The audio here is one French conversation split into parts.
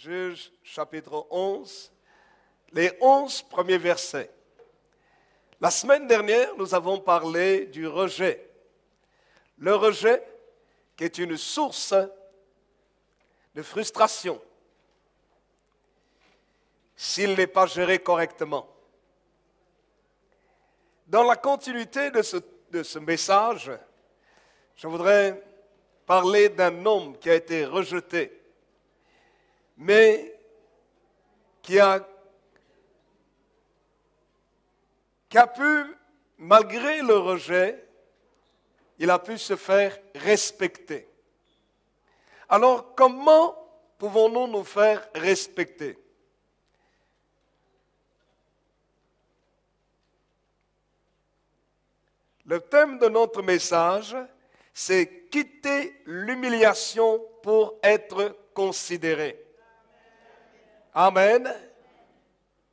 Juges chapitre 11, les 11 premiers versets. La semaine dernière, nous avons parlé du rejet. Le rejet qui est une source de frustration s'il n'est pas géré correctement. Dans la continuité de ce message, je voudrais parler d'un homme qui a été rejeté, mais qui a pu, malgré le rejet, il a pu se faire respecter. Alors, comment pouvons-nous nous faire respecter? Le thème de notre message, c'est quitter l'humiliation pour être considéré. Amen.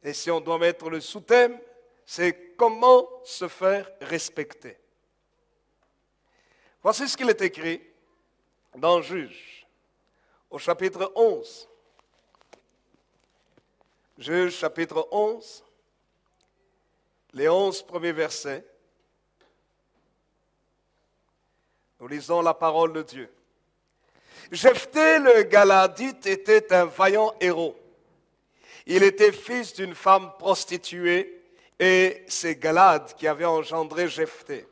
Et si on doit mettre le sous-thème, c'est comment se faire respecter. Voici ce qu'il est écrit dans Juges, au chapitre 11. Juges, chapitre 11, les 11 premiers versets. Nous lisons la parole de Dieu. Jephthé le Galadite était un vaillant héros. Il était fils d'une femme prostituée et c'est Galad qui avait engendré Jephthé.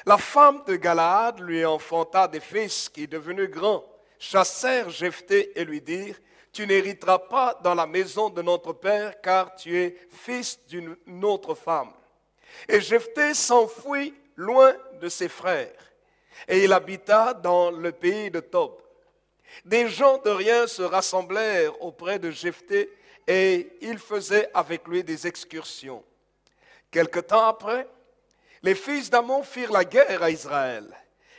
La femme de Galad lui enfanta des fils qui, devenus grands, chassèrent Jephthé et lui dirent « Tu n'hériteras pas dans la maison de notre père car tu es fils d'une autre femme. » Et Jephthé s'enfuit loin de ses frères et il habita dans le pays de Tob. Des gens de rien se rassemblèrent auprès de Jephthé et il faisait avec lui des excursions. Quelque temps après, les fils d'Ammon firent la guerre à Israël.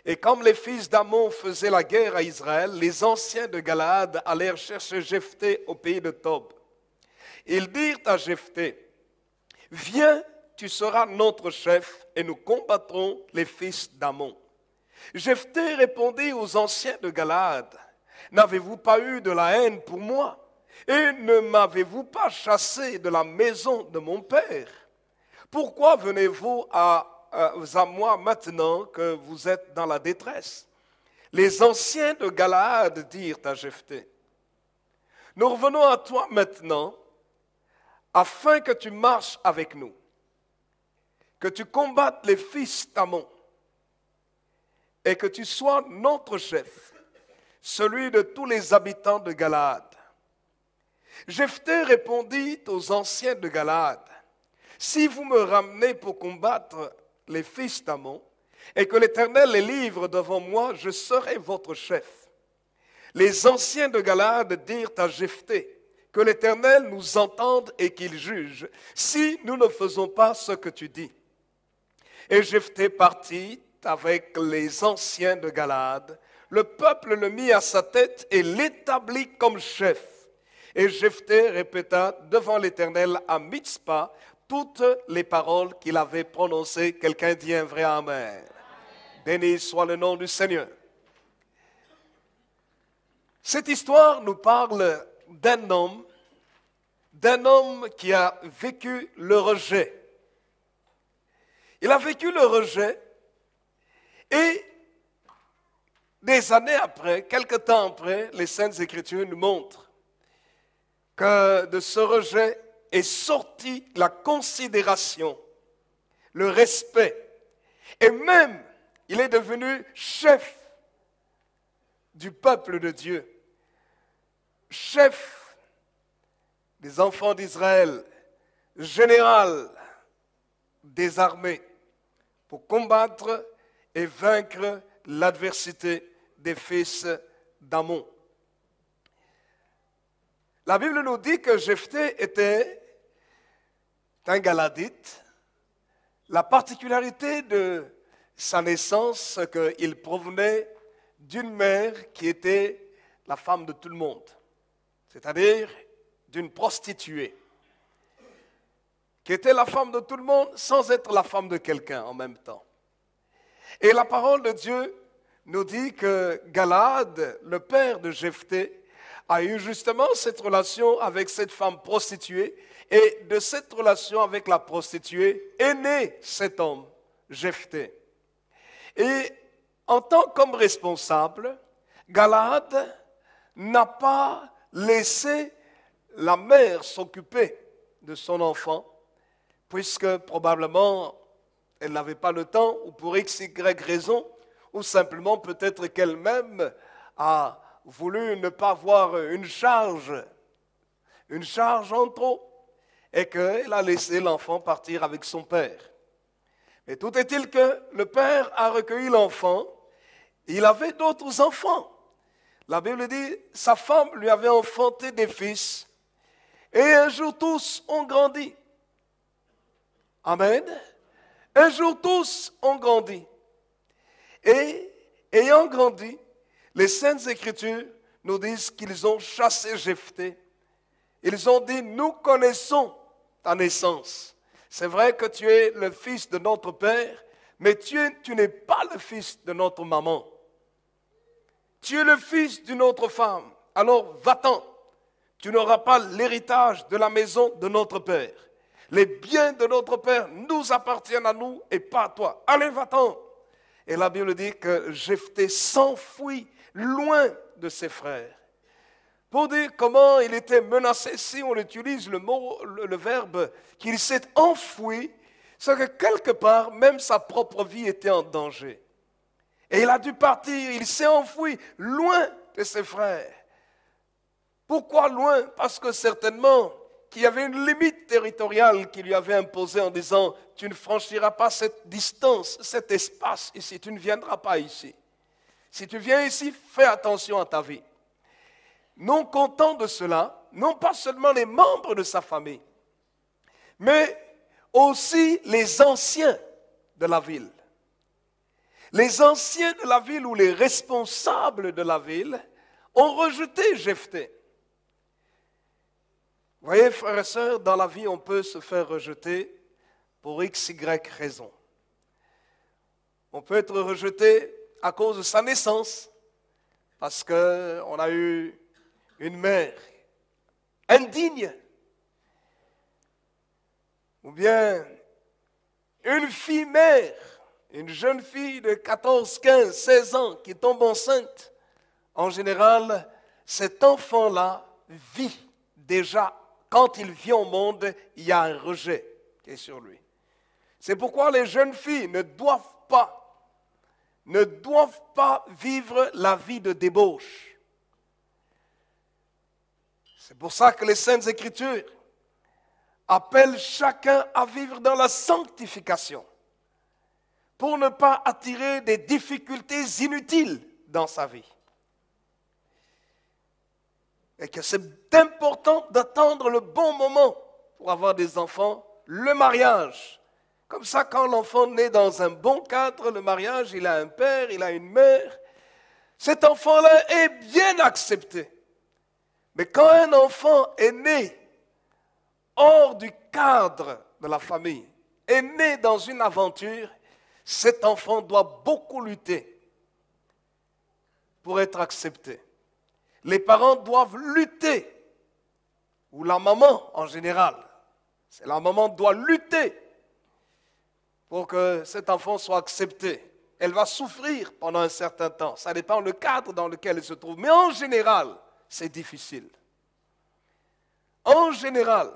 Et comme les fils d'Ammon faisaient la guerre à Israël, les anciens de Galaad allèrent chercher Jephthé au pays de Tob. Ils dirent à Jephthé, « Viens, tu seras notre chef et nous combattrons les fils d'Ammon. » Jephthé répondit aux anciens de Galaad, « N'avez-vous pas eu de la haine pour moi? Et ne m'avez-vous pas chassé de la maison de mon père? Pourquoi venez-vous à moi maintenant que vous êtes dans la détresse? » Les anciens de Galaad dirent à Jephthé, « Nous revenons à toi maintenant, afin que tu marches avec nous, que tu combattes les fils d'Ammon, et que tu sois notre chef, celui de tous les habitants de Galaad. » Jephthé répondit aux anciens de Galaad, « Si vous me ramenez pour combattre les fils d'Ammon, et que l'Éternel les livre devant moi, je serai votre chef. » Les anciens de Galaad dirent à Jephthé, « Que l'Éternel nous entende et qu'il juge, si nous ne faisons pas ce que tu dis. » Et Jephthé partit avec les anciens de Galaad. Le peuple le mit à sa tête et l'établit comme chef. Et Jephthé répéta devant l'Éternel à Mitzpa toutes les paroles qu'il avait prononcées. Quelqu'un dit un vrai amen. Béni soit le nom du Seigneur. Cette histoire nous parle d'un homme qui a vécu le rejet. Il a vécu le rejet et des années après, quelque temps après, les Saintes Écritures nous montrent que de ce rejet est sorti la considération, le respect, et même il est devenu chef du peuple de Dieu, chef des enfants d'Israël, général des armées, pour combattre et vaincre l'adversité des fils d'Ammon. La Bible nous dit que Jephthé était un Galadite. La particularité de sa naissance, c'est qu'il provenait d'une mère qui était la femme de tout le monde, c'est-à-dire d'une prostituée, qui était la femme de tout le monde sans être la femme de quelqu'un en même temps. Et la parole de Dieu nous dit que Galaad, le père de Jephthé, a eu justement cette relation avec cette femme prostituée, et de cette relation avec la prostituée est né cet homme, Jephthé. Et en tant qu'homme responsable, Galaad n'a pas laissé la mère s'occuper de son enfant, puisque probablement elle n'avait pas le temps, ou pour x, y raison, ou simplement peut-être qu'elle-même a voulu ne pas avoir une charge en trop, et qu'elle a laissé l'enfant partir avec son père. Mais tout est-il que le père a recueilli l'enfant, il avait d'autres enfants. La Bible dit, sa femme lui avait enfanté des fils, et un jour tous ont grandi. Amen. Un jour tous ont grandi. Et ayant grandi, les Saintes Écritures nous disent qu'ils ont chassé Jephthé. Ils ont dit, nous connaissons ta naissance. C'est vrai que tu es le fils de notre père, mais tu n'es pas le fils de notre maman. Tu es le fils d'une autre femme. Alors va-t'en. Tu n'auras pas l'héritage de la maison de notre père. Les biens de notre père nous appartiennent à nous et pas à toi. Allez, va-t'en. Et la Bible dit que Jephthé s'enfuit loin de ses frères. Pour dire comment il était menacé, si on utilise le verbe qu'il s'est enfui, c'est que quelque part, même sa propre vie était en danger. Et il a dû partir, il s'est enfui loin de ses frères. Pourquoi loin? Parce que certainement qu'il y avait une limite territoriale qui lui avait imposée en disant « Tu ne franchiras pas cette distance, cet espace ici, tu ne viendras pas ici. Si tu viens ici, fais attention à ta vie. » Non content de cela, non pas seulement les membres de sa famille, mais aussi les anciens de la ville. Les anciens de la ville ou les responsables de la ville ont rejeté Jephthé. Vous voyez, frères et sœurs, dans la vie, on peut se faire rejeter pour x, y raison. On peut être rejeté à cause de sa naissance, parce qu'on a eu une mère indigne, ou bien une fille mère, une jeune fille de 14, 15, 16 ans qui tombe enceinte. En général, cet enfant-là vit déjà, quand il vient au monde, il y a un rejet qui est sur lui. C'est pourquoi les jeunes filles ne doivent pas vivre la vie de débauche. C'est pour ça que les Saintes Écritures appellent chacun à vivre dans la sanctification pour ne pas attirer des difficultés inutiles dans sa vie. Et que c'est important d'attendre le bon moment pour avoir des enfants, le mariage. Comme ça, quand l'enfant naît dans un bon cadre, le mariage, il a un père, il a une mère, cet enfant-là est bien accepté. Mais quand un enfant est né hors du cadre de la famille, est né dans une aventure, cet enfant doit beaucoup lutter pour être accepté. Les parents doivent lutter, ou la maman en général, c'est la maman doit lutter pour que cet enfant soit accepté. Elle va souffrir pendant un certain temps, ça dépend du cadre dans lequel elle se trouve, mais en général, c'est difficile. En général,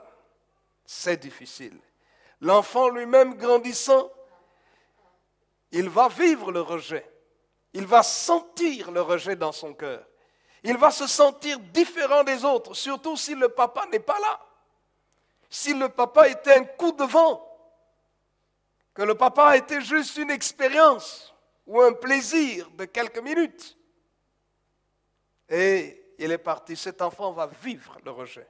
c'est difficile. L'enfant lui-même grandissant, il va vivre le rejet. Il va sentir le rejet dans son cœur. Il va se sentir différent des autres, surtout si le papa n'est pas là. Si le papa était un coup de vent, que le papa était juste une expérience ou un plaisir de quelques minutes. Et il est parti. Cet enfant va vivre le rejet.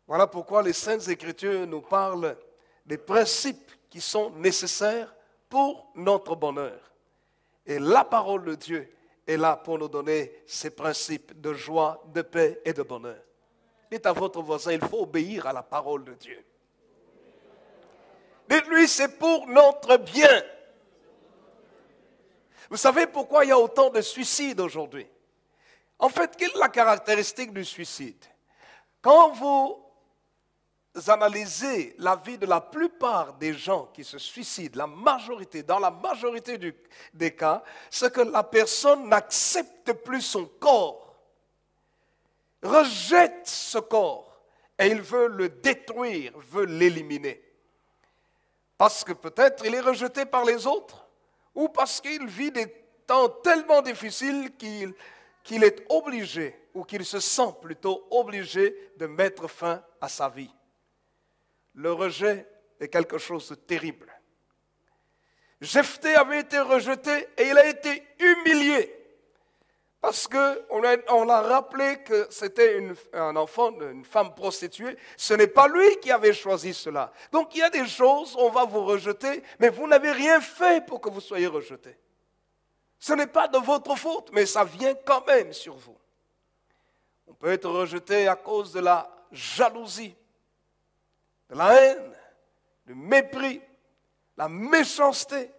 Voilà pourquoi les Saintes Écritures nous parlent des principes qui sont nécessaires pour notre bonheur. Et la parole de Dieu est là pour nous donner ces principes de joie, de paix et de bonheur. Dites à votre voisin, il faut obéir à la parole de Dieu. Dites-lui, c'est pour notre bien. Vous savez pourquoi il y a autant de suicides aujourd'hui? En fait, quelle est la caractéristique du suicide? Quand vous analysez la vie de la plupart des gens qui se suicident, dans la majorité des cas, c'est que la personne n'accepte plus son corps, rejette ce corps et il veut le détruire, veut l'éliminer. Parce que peut-être il est rejeté par les autres ou parce qu'il vit des temps tellement difficiles qu'il est obligé ou qu'il se sent plutôt obligé de mettre fin à sa vie. Le rejet est quelque chose de terrible. Jephthé avait été rejeté et il a été humilié parce qu'on a rappelé que c'était un enfant d'une femme prostituée. Ce n'est pas lui qui avait choisi cela. Donc il y a des choses, on va vous rejeter, mais vous n'avez rien fait pour que vous soyez rejeté. Ce n'est pas de votre faute, mais ça vient quand même sur vous. On peut être rejeté à cause de la jalousie, de la haine, du mépris, la méchanceté.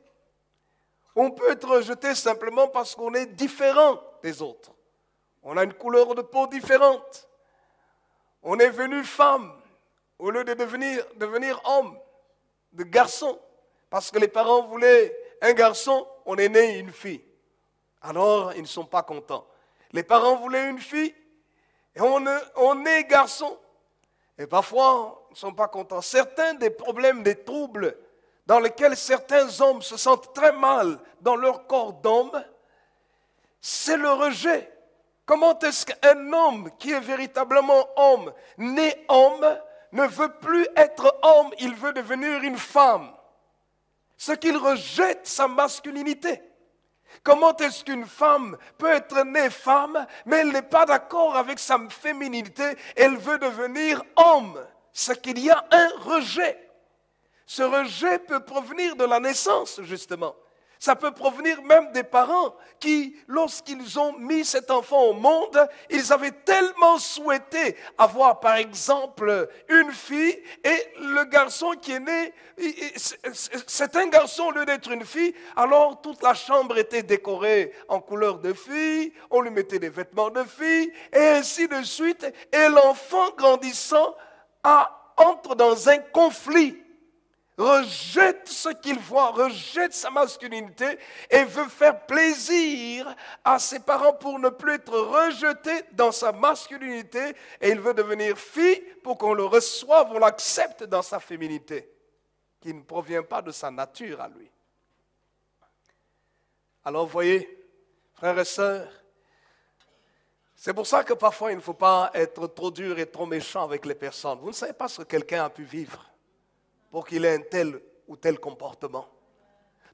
On peut être rejeté simplement parce qu'on est différent des autres. On a une couleur de peau différente. On est venu femme au lieu de devenir homme, de garçon. Parce que les parents voulaient un garçon, on est né une fille. Alors, ils ne sont pas contents. Les parents voulaient une fille et on est garçon. Et parfois, ils ne sont pas contents. Certains des problèmes, des troubles dans lesquels certains hommes se sentent très mal dans leur corps d'homme, c'est le rejet. Comment est-ce qu'un homme qui est véritablement homme, né homme, ne veut plus être homme, il veut devenir une femme? Ce qu'il rejette sa masculinité. Comment est-ce qu'une femme peut être née femme, mais elle n'est pas d'accord avec sa féminité, elle veut devenir homme? C'est qu'il y a un rejet. Ce rejet peut provenir de la naissance, justement. Ça peut provenir même des parents qui, lorsqu'ils ont mis cet enfant au monde, ils avaient tellement souhaité avoir, par exemple, une fille et le garçon qui est né, c'est un garçon au lieu d'être une fille, alors toute la chambre était décorée en couleur de fille, on lui mettait des vêtements de fille, et ainsi de suite. Et l'enfant grandissant entre dans un conflit. Rejette ce qu'il voit, rejette sa masculinité et veut faire plaisir à ses parents pour ne plus être rejeté dans sa masculinité, et il veut devenir fille pour qu'on le reçoive, on l'accepte dans sa féminité, qui ne provient pas de sa nature à lui. Alors voyez, frères et sœurs, c'est pour ça que parfois il ne faut pas être trop dur et trop méchant avec les personnes. Vous ne savez pas ce que quelqu'un a pu vivre pour qu'il ait un tel ou tel comportement.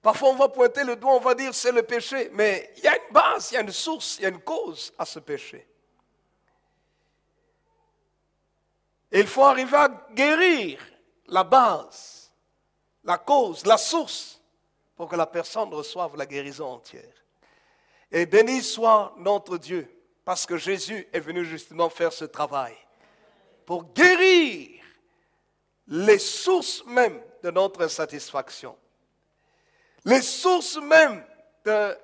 Parfois, on va pointer le doigt, on va dire c'est le péché, mais il y a une base, il y a une source, il y a une cause à ce péché. Et il faut arriver à guérir la base, la cause, la source, pour que la personne reçoive la guérison entière. Et béni soit notre Dieu, parce que Jésus est venu justement faire ce travail, pour guérir les sources même de notre insatisfaction, les sources même de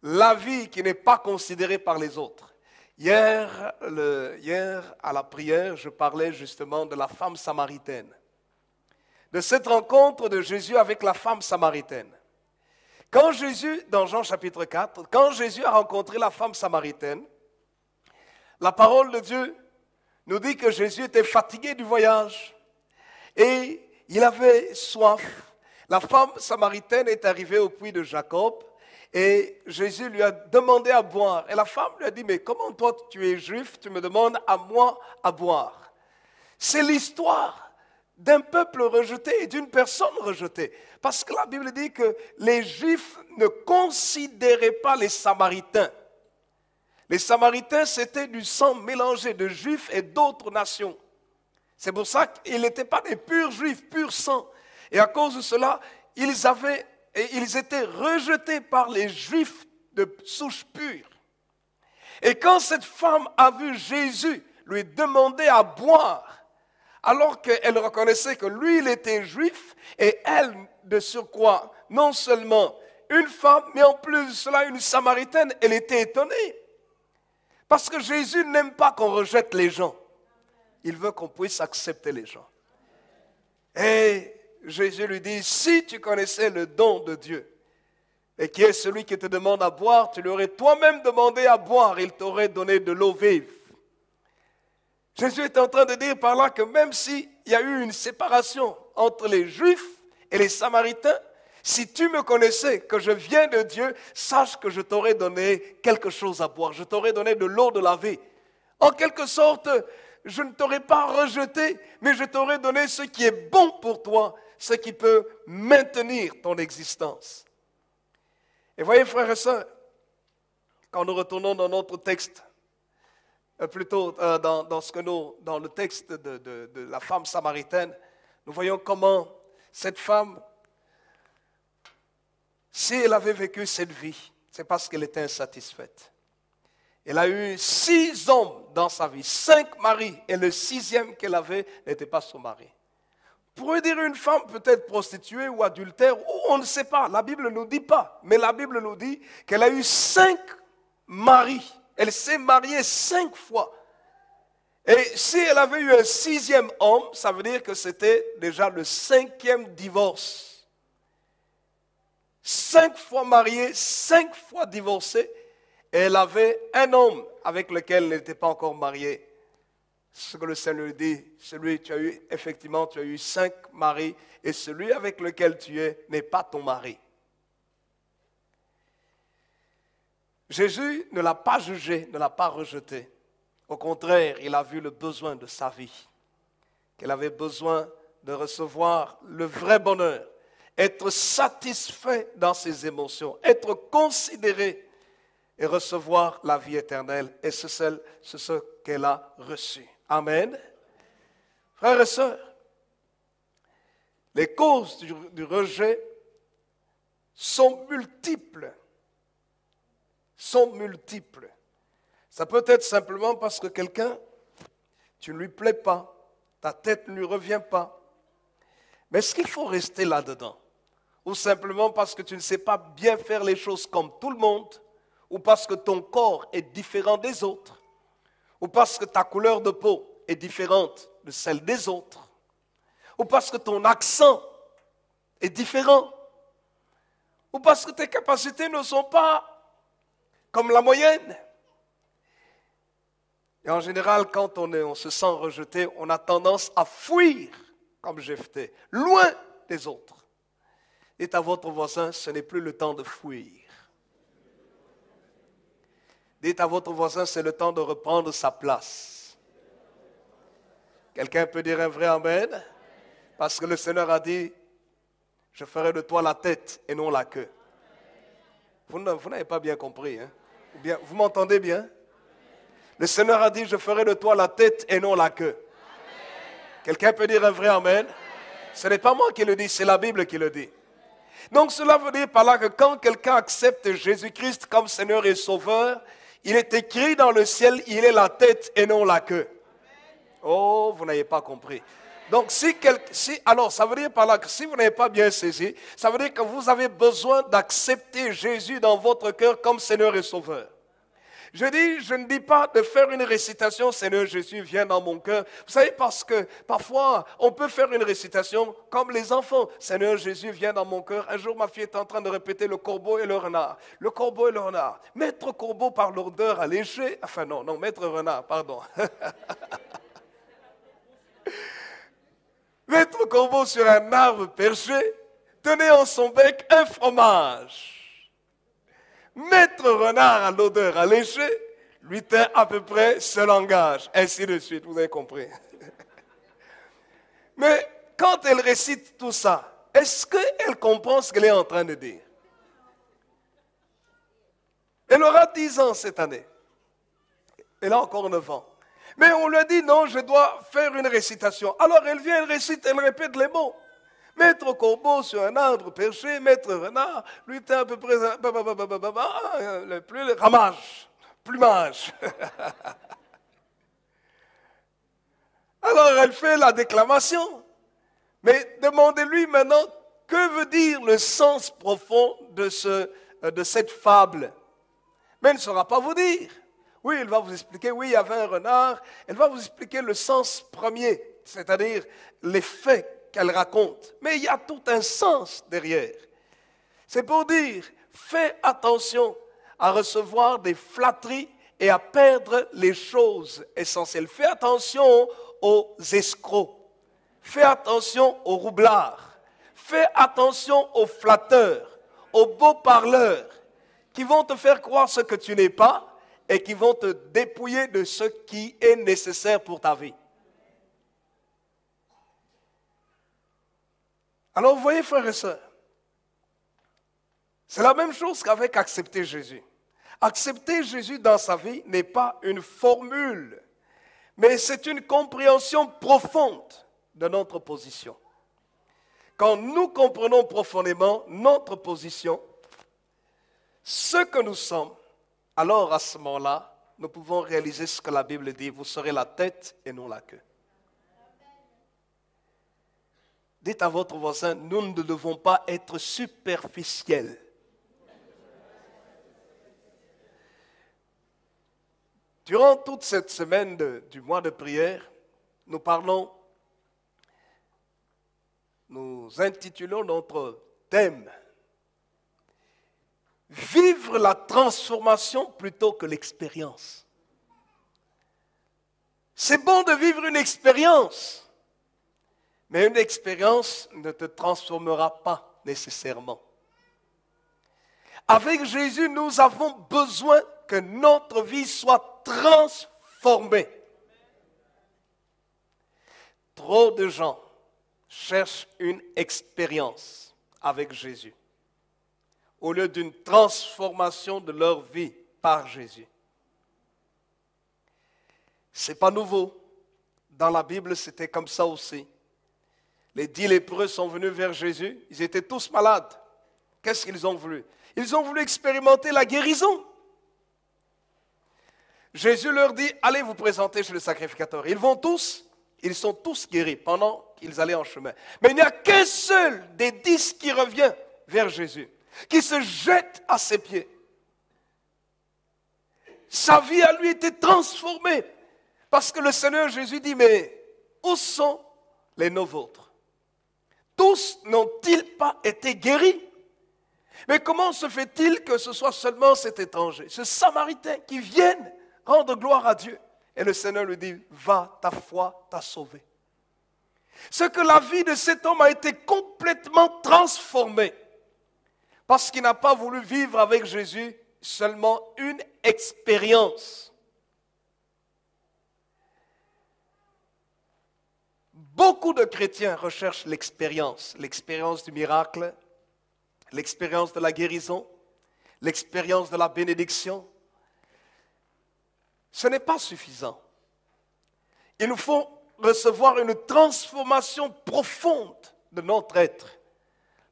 la vie qui n'est pas considérée par les autres. Hier, à la prière, je parlais justement de la femme samaritaine, de cette rencontre de Jésus avec la femme samaritaine. Quand Jésus, dans Jean chapitre 4, quand Jésus a rencontré la femme samaritaine, la parole de Dieu nous dit que Jésus était fatigué du voyage. Et il avait soif. La femme samaritaine est arrivée au puits de Jacob et Jésus lui a demandé à boire. Et la femme lui a dit, mais comment toi tu es juif, tu me demandes à moi à boire? C'est l'histoire d'un peuple rejeté et d'une personne rejetée. Parce que la Bible dit que les Juifs ne considéraient pas les Samaritains. Les Samaritains, c'était du sang mélangé de Juifs et d'autres nations. C'est pour ça qu'ils n'étaient pas des purs juifs, pur sang. Et à cause de cela, ils étaient rejetés par les juifs de souche pure. Et quand cette femme a vu Jésus lui demander à boire, alors qu'elle reconnaissait que lui, il était juif, et elle, de surcroît, non seulement une femme, mais en plus de cela, une Samaritaine, elle était étonnée. Parce que Jésus n'aime pas qu'on rejette les gens. Il veut qu'on puisse accepter les gens. Et Jésus lui dit, si tu connaissais le don de Dieu, et qui est celui qui te demande à boire, tu lui aurais toi-même demandé à boire, il t'aurait donné de l'eau vive. Jésus est en train de dire par là que même s'il y a eu une séparation entre les Juifs et les Samaritains, si tu me connaissais, que je viens de Dieu, sache que je t'aurais donné quelque chose à boire, je t'aurais donné de l'eau de la vie. En quelque sorte, je ne t'aurais pas rejeté, mais je t'aurais donné ce qui est bon pour toi, ce qui peut maintenir ton existence. Et voyez, frères et sœurs, quand nous retournons dans notre texte, plutôt dans le texte de la femme samaritaine, nous voyons comment cette femme, si elle avait vécu cette vie, c'est parce qu'elle était insatisfaite. Elle a eu 6 hommes dans sa vie, 5 maris, et le 6e qu'elle avait n'était pas son mari. Pour dire une femme peut-être prostituée ou adultère, on ne sait pas, la Bible ne nous dit pas, mais la Bible nous dit qu'elle a eu 5 maris. Elle s'est mariée 5 fois. Et si elle avait eu un 6e homme, ça veut dire que c'était déjà le 5e divorce. 5 fois mariée, 5 fois divorcée, et elle avait un homme avec lequel elle n'était pas encore mariée. Ce que le Seigneur dit, tu as eu 5 maris, et celui avec lequel tu es n'est pas ton mari. Jésus ne l'a pas jugé, ne l'a pas rejeté. Au contraire, il a vu le besoin de sa vie, qu'elle avait besoin de recevoir le vrai bonheur, être satisfait dans ses émotions, être considéré et recevoir la vie éternelle. Et c'est ce qu'elle a reçu. Amen. Frères et sœurs, les causes du rejet sont multiples. Ça peut être simplement parce que quelqu'un, tu ne lui plais pas, ta tête ne lui revient pas. Mais est-ce qu'il faut rester là-dedans? Ou simplement parce que tu ne sais pas bien faire les choses comme tout le monde, ou parce que ton corps est différent des autres, ou parce que ta couleur de peau est différente de celle des autres, ou parce que ton accent est différent, ou parce que tes capacités ne sont pas comme la moyenne. Et en général, quand on se sent rejeté, on a tendance à fuir, comme Jephthé, loin des autres. Dites à votre voisin, ce n'est plus le temps de fuir. Dites à votre voisin, c'est le temps de reprendre sa place. Quelqu'un peut dire un vrai amen? Parce que le Seigneur a dit, je ferai de toi la tête et non la queue. Vous n'avez pas bien compris, hein? Ou bien, vous m'entendez bien? Le Seigneur a dit, je ferai de toi la tête et non la queue. Quelqu'un peut dire un vrai amen? Ce n'est pas moi qui le dis, c'est la Bible qui le dit. Donc cela veut dire par là que quand quelqu'un accepte Jésus-Christ comme Seigneur et Sauveur, il est écrit dans le ciel, il est la tête et non la queue. Oh, vous n'avez pas compris. Donc alors ça veut dire par là que si vous n'avez pas bien saisi, ça veut dire que vous avez besoin d'accepter Jésus dans votre cœur comme Seigneur et Sauveur. Je ne dis pas de faire une récitation, Seigneur Jésus, viens dans mon cœur. Vous savez, parce que parfois, on peut faire une récitation comme les enfants. Seigneur Jésus, viens dans mon cœur. Un jour, ma fille était en train de répéter le corbeau et le renard. Le corbeau et le renard. Maître corbeau par l'odeur alléchée. Enfin non, maître renard, pardon. Maître corbeau sur un arbre perché, tenait en son bec un fromage. Maître renard à l'odeur alléchée, lui tint à peu près ce langage, ainsi de suite, vous avez compris. Mais quand elle récite tout ça, est-ce qu'elle comprend ce qu'elle est en train de dire? Elle aura 10 ans cette année. Elle a encore 9 ans. Mais on lui a dit, non, je dois faire une récitation. Alors elle vient, elle récite, elle répète les mots. Maître corbeau sur un arbre perché, maître renard, lui était à peu près le ramage, plumage. Alors elle fait la déclamation. Mais demandez-lui maintenant, que veut dire le sens profond de cette fable? Mais elle ne saura pas vous dire. Oui, elle va vous expliquer, oui, il y avait un renard. Elle va vous expliquer le sens premier, c'est-à-dire les faits qu'elle raconte. Mais il y a tout un sens derrière. C'est pour dire, fais attention à recevoir des flatteries et à perdre les choses essentielles. Fais attention aux escrocs. Fais attention aux roublards. Fais attention aux flatteurs, aux beaux parleurs qui vont te faire croire ce que tu n'es pas et qui vont te dépouiller de ce qui est nécessaire pour ta vie. Alors vous voyez, frères et sœurs, c'est la même chose qu'avec accepter Jésus. Accepter Jésus dans sa vie n'est pas une formule, mais c'est une compréhension profonde de notre position. Quand nous comprenons profondément notre position, ce que nous sommes, alors à ce moment-là, nous pouvons réaliser ce que la Bible dit, vous serez la tête et non la queue. Dites à votre voisin, nous ne devons pas être superficiels. Durant toute cette semaine du mois de prière, nous intitulons notre thème « Vivre la transformation plutôt que l'expérience ». C'est bon de vivre une expérience, mais une expérience ne te transformera pas nécessairement. Avec Jésus, nous avons besoin que notre vie soit transformée. Trop de gens cherchent une expérience avec Jésus au lieu d'une transformation de leur vie par Jésus. Ce n'est pas nouveau. Dans la Bible, c'était comme ça aussi. Les 10 lépreux sont venus vers Jésus. Ils étaient tous malades. Qu'est-ce qu'ils ont voulu? Ils ont voulu expérimenter la guérison. Jésus leur dit, allez vous présenter chez le sacrificateur. Ils sont tous guéris pendant qu'ils allaient en chemin. Mais il n'y a qu'un seul des 10 qui revient vers Jésus, qui se jette à ses pieds. Sa vie à lui était transformée. Parce que le Seigneur Jésus dit, mais où sont les nôtres? Tous n'ont-ils pas été guéris? Mais comment se fait-il que ce soit seulement cet étranger, ce Samaritain qui vienne rendre gloire à Dieu? Et le Seigneur lui dit, va, ta foi t'a sauvé. C'est que la vie de cet homme a été complètement transformée parce qu'il n'a pas voulu vivre avec Jésus seulement une expérience. Beaucoup de chrétiens recherchent l'expérience du miracle, l'expérience de la guérison, l'expérience de la bénédiction. Ce n'est pas suffisant. Il nous faut recevoir une transformation profonde de notre être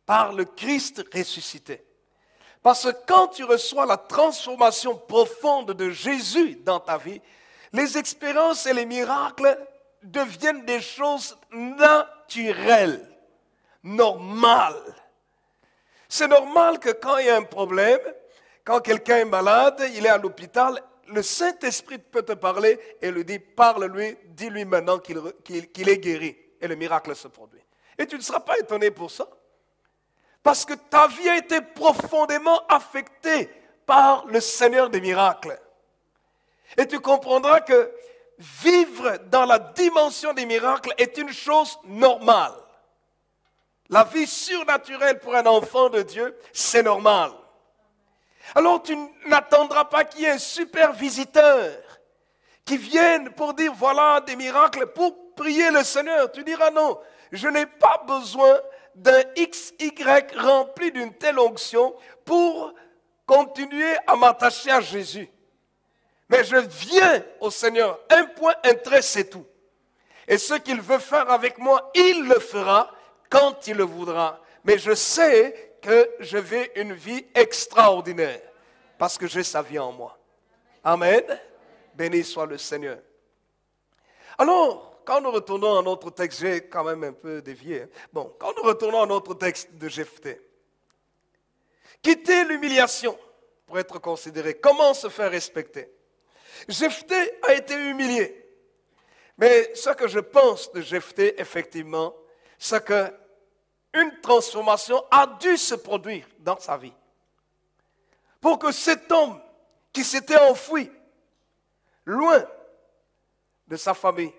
par le Christ ressuscité. Parce que quand tu reçois la transformation profonde de Jésus dans ta vie, les expériences et les miracles deviennent des choses naturelles, normales. C'est normal que quand il y a un problème, quand quelqu'un est malade, il est à l'hôpital, le Saint-Esprit peut te parler et lui dit, parle-lui, dis-lui maintenant qu'il est guéri. Et le miracle se produit. Et tu ne seras pas étonné pour ça. Parce que ta vie a été profondément affectée par le Seigneur des miracles. Et tu comprendras que vivre dans la dimension des miracles est une chose normale. La vie surnaturelle pour un enfant de Dieu, c'est normal. Alors tu n'attendras pas qu'il y ait un super visiteur qui vienne pour dire voilà des miracles, pour prier le Seigneur. Tu diras non, je n'ai pas besoin d'un XY rempli d'une telle onction pour continuer à m'attacher à Jésus. Mais je viens au Seigneur, un point, un trait, c'est tout. Et ce qu'il veut faire avec moi, il le fera quand il le voudra. Mais je sais que je vis une vie extraordinaire parce que j'ai sa vie en moi. Amen. Béni soit le Seigneur. Alors, quand nous retournons à notre texte, j'ai quand même un peu dévié. Bon, quand nous retournons à notre texte de Jephthé, quitter l'humiliation pour être considéré, comment se faire respecter? Jephthé a été humilié. Mais ce que je pense de Jephthé, effectivement, c'est qu'une transformation a dû se produire dans sa vie. Pour que cet homme qui s'était enfoui, loin de sa famille,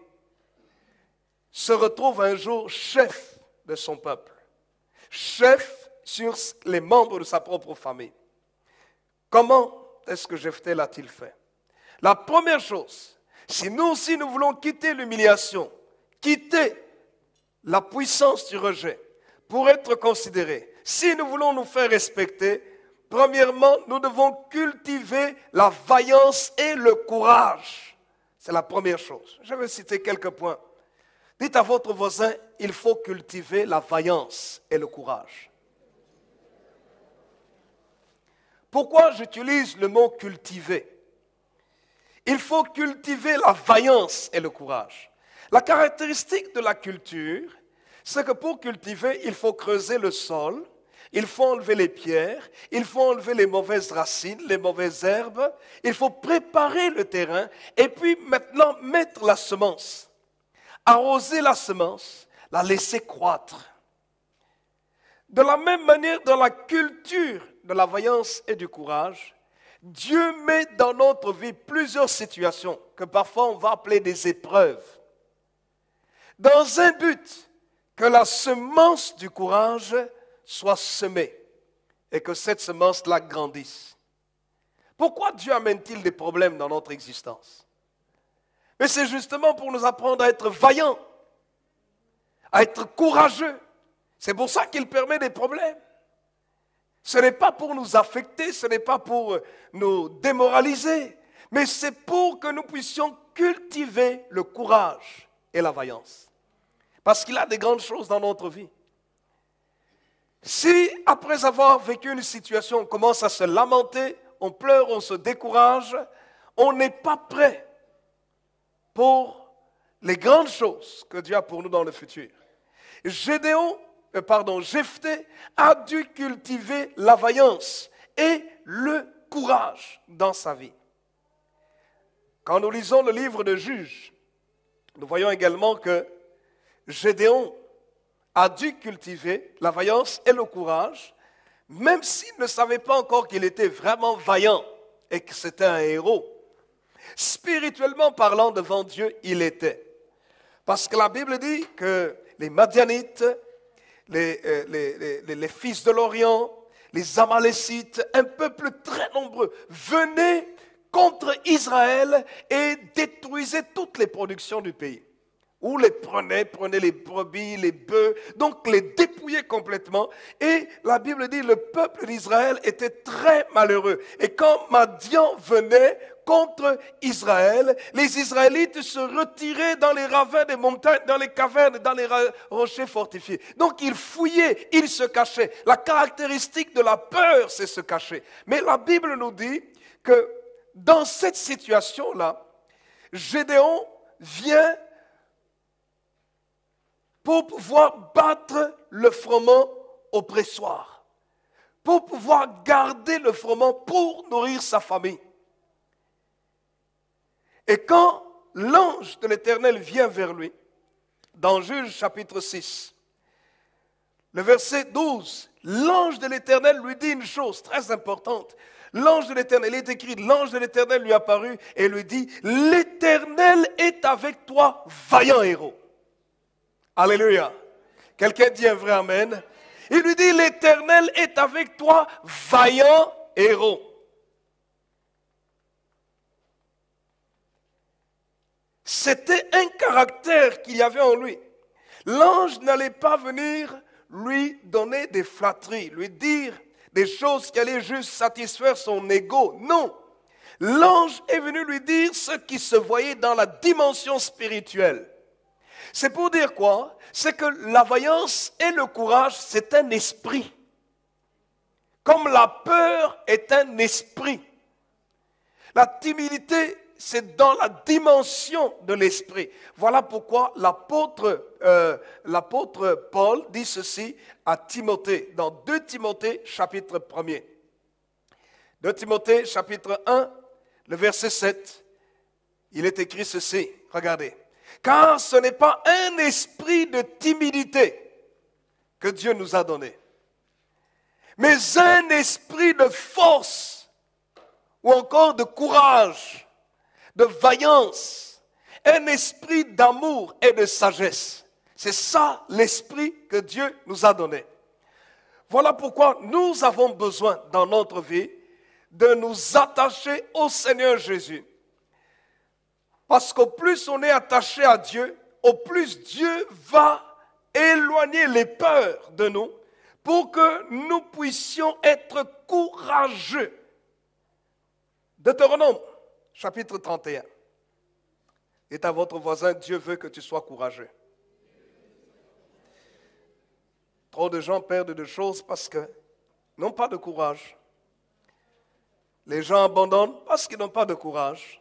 se retrouve un jour chef de son peuple, chef sur les membres de sa propre famille. Comment est-ce que Jephthé l'a-t-il fait? La première chose, si nous aussi nous voulons quitter l'humiliation, quitter la puissance du rejet pour être considérés, si nous voulons nous faire respecter, premièrement, nous devons cultiver la vaillance et le courage. C'est la première chose. Je vais citer quelques points. Dites à votre voisin, il faut cultiver la vaillance et le courage. Pourquoi j'utilise le mot cultiver? Il faut cultiver la vaillance et le courage. La caractéristique de la culture, c'est que pour cultiver, il faut creuser le sol, il faut enlever les pierres, il faut enlever les mauvaises racines, les mauvaises herbes, il faut préparer le terrain et puis maintenant mettre la semence. Arroser la semence, la laisser croître. De la même manière, dans la culture de la vaillance et du courage, Dieu met dans notre vie plusieurs situations que parfois on va appeler des épreuves, dans un but que la semence du courage soit semée et que cette semence-là grandisse. Pourquoi Dieu amène-t-il des problèmes dans notre existence? Mais c'est justement pour nous apprendre à être vaillants, à être courageux. C'est pour ça qu'il permet des problèmes. Ce n'est pas pour nous affecter, ce n'est pas pour nous démoraliser, mais c'est pour que nous puissions cultiver le courage et la vaillance. Parce qu'il y a des grandes choses dans notre vie. Si, après avoir vécu une situation, on commence à se lamenter, on pleure, on se décourage, on n'est pas prêt pour les grandes choses que Dieu a pour nous dans le futur. Jephthé a dû cultiver la vaillance et le courage dans sa vie. Quand nous lisons le livre de Juges, nous voyons également que Gédéon a dû cultiver la vaillance et le courage, même s'il ne savait pas encore qu'il était vraiment vaillant et que c'était un héros. Spirituellement parlant devant Dieu, il était. Parce que la Bible dit que les Madianites, les fils de l'Orient, les Amalécites, un peuple très nombreux, venaient contre Israël et détruisaient toutes les productions du pays. Ou les prenaient les brebis, les bœufs, donc les dépouillaient complètement. Et la Bible dit que le peuple d'Israël était très malheureux. Et quand Madian venait contre Israël, les Israélites se retiraient dans les ravins des montagnes, dans les cavernes, dans les rochers fortifiés. Donc ils fouillaient, ils se cachaient. La caractéristique de la peur, c'est se cacher. Mais la Bible nous dit que dans cette situation-là, Gédéon vient pour pouvoir battre le froment oppressoire, pour pouvoir garder le froment pour nourrir sa famille. Et quand l'ange de l'Éternel vient vers lui, dans Juges chapitre 6, le verset 12, l'ange de l'Éternel lui dit une chose très importante. L'ange de l'Éternel, il est écrit, l'ange de l'Éternel lui apparut et lui dit, l'Éternel est avec toi, vaillant héros. Alléluia. Quelqu'un dit un vrai amen. Il lui dit, l'Éternel est avec toi, vaillant héros. C'était un caractère qu'il y avait en lui. L'ange n'allait pas venir lui donner des flatteries, lui dire des choses qui allaient juste satisfaire son ego. Non. L'ange est venu lui dire ce qui se voyait dans la dimension spirituelle. C'est pour dire quoi? C'est que la vaillance et le courage, c'est un esprit. Comme la peur est un esprit. La timidité, c'est dans la dimension de l'esprit. Voilà pourquoi l'apôtre Paul dit ceci à Timothée, dans 2 Timothée chapitre 1er. 2 Timothée chapitre 1, le verset 7. il est écrit ceci, regardez. Car ce n'est pas un esprit de timidité que Dieu nous a donné, mais un esprit de force ou encore de courage, de vaillance, un esprit d'amour et de sagesse. C'est ça l'esprit que Dieu nous a donné. Voilà pourquoi nous avons besoin dans notre vie de nous attacher au Seigneur Jésus. Parce qu'au plus on est attaché à Dieu, au plus Dieu va éloigner les peurs de nous pour que nous puissions être courageux. Deutéronome, chapitre 31. Dites à votre voisin, Dieu veut que tu sois courageux. Trop de gens perdent des choses parce qu'ils n'ont pas de courage. Les gens abandonnent parce qu'ils n'ont pas de courage.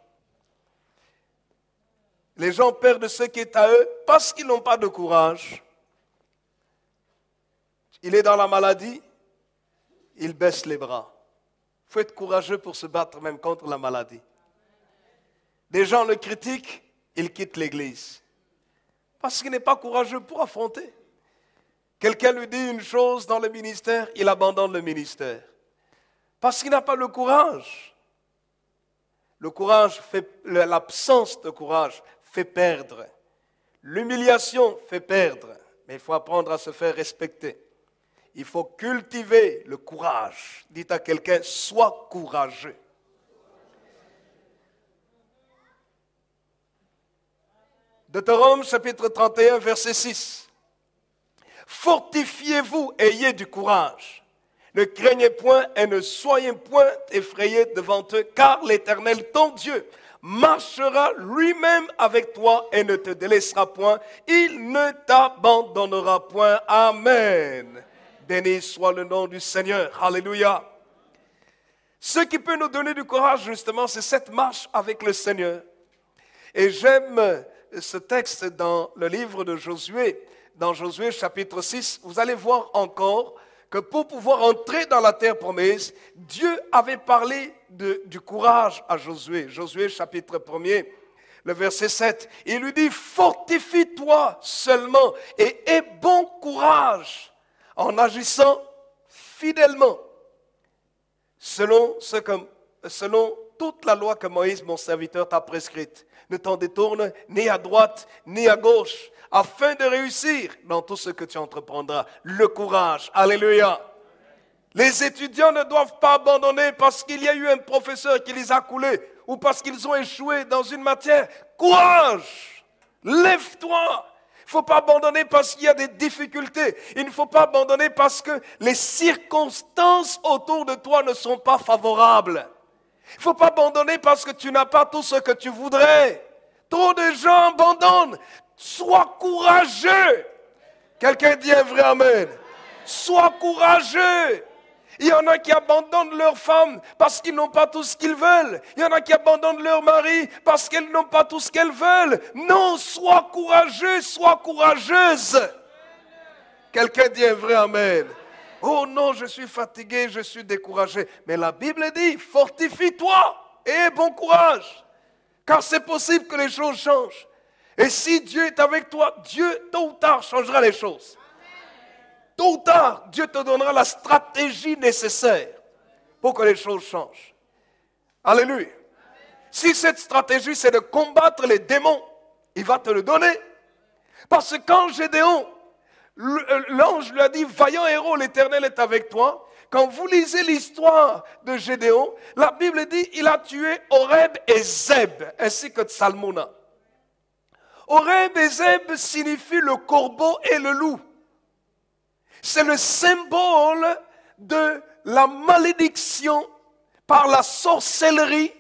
Les gens perdent ce qui est à eux parce qu'ils n'ont pas de courage. Il est dans la maladie, il baisse les bras. Il faut être courageux pour se battre même contre la maladie. Des gens le critiquent, il quitte l'église. Parce qu'il n'est pas courageux pour affronter. Quelqu'un lui dit une chose dans le ministère, il abandonne le ministère. Parce qu'il n'a pas le courage. Le courage l'absence de courage fait perdre. L'humiliation fait perdre. Mais il faut apprendre à se faire respecter. Il faut cultiver le courage. Dites à quelqu'un, sois courageux. Deutéronome chapitre 31, verset 6. Fortifiez-vous, ayez du courage. Ne craignez point et ne soyez point effrayés devant eux, car l'Éternel, ton Dieu, marchera lui-même avec toi et ne te délaissera point. Il ne t'abandonnera point. Amen. Béni soit le nom du Seigneur. Alléluia. Ce qui peut nous donner du courage, justement, c'est cette marche avec le Seigneur. Et j'aime ce texte dans le livre de Josué, dans Josué chapitre 6. Vous allez voir encore que pour pouvoir entrer dans la terre promise, Dieu avait parlé du courage à Josué. Josué chapitre 1er, le verset 7. Il lui dit, fortifie-toi seulement et aie bon courage en agissant fidèlement, selon toute la loi que Moïse, mon serviteur, t'a prescrite. Ne t'en détourne ni à droite ni à gauche, afin de réussir dans tout ce que tu entreprendras. Le courage, alléluia. Les étudiants ne doivent pas abandonner parce qu'il y a eu un professeur qui les a coulés ou parce qu'ils ont échoué dans une matière. Courage, lève-toi. Il ne faut pas abandonner parce qu'il y a des difficultés. Il ne faut pas abandonner parce que les circonstances autour de toi ne sont pas favorables. Il ne faut pas abandonner parce que tu n'as pas tout ce que tu voudrais. Trop de gens abandonnent. Sois courageux. Quelqu'un dit un vrai amen. Sois courageux. Il y en a qui abandonnent leur femme parce qu'ils n'ont pas tout ce qu'ils veulent. Il y en a qui abandonnent leur mari parce qu'elles n'ont pas tout ce qu'elles veulent. Non, sois courageux, sois courageuse. Quelqu'un dit un vrai amen. Oh non, je suis fatigué, je suis découragé. Mais la Bible dit, fortifie-toi et aie bon courage. Car c'est possible que les choses changent. Et si Dieu est avec toi, Dieu, tôt ou tard, changera les choses. Tôt ou tard, Dieu te donnera la stratégie nécessaire pour que les choses changent. Alléluia. Si cette stratégie, c'est de combattre les démons, il va te le donner. Parce que quand Gédéon, l'ange lui a dit, vaillant héros, l'Éternel est avec toi. Quand vous lisez l'histoire de Gédéon, la Bible dit, il a tué Oreb et Zeb, ainsi que Tsalmona. Oreb et Zeb signifient le corbeau et le loup. C'est le symbole de la malédiction par la sorcellerie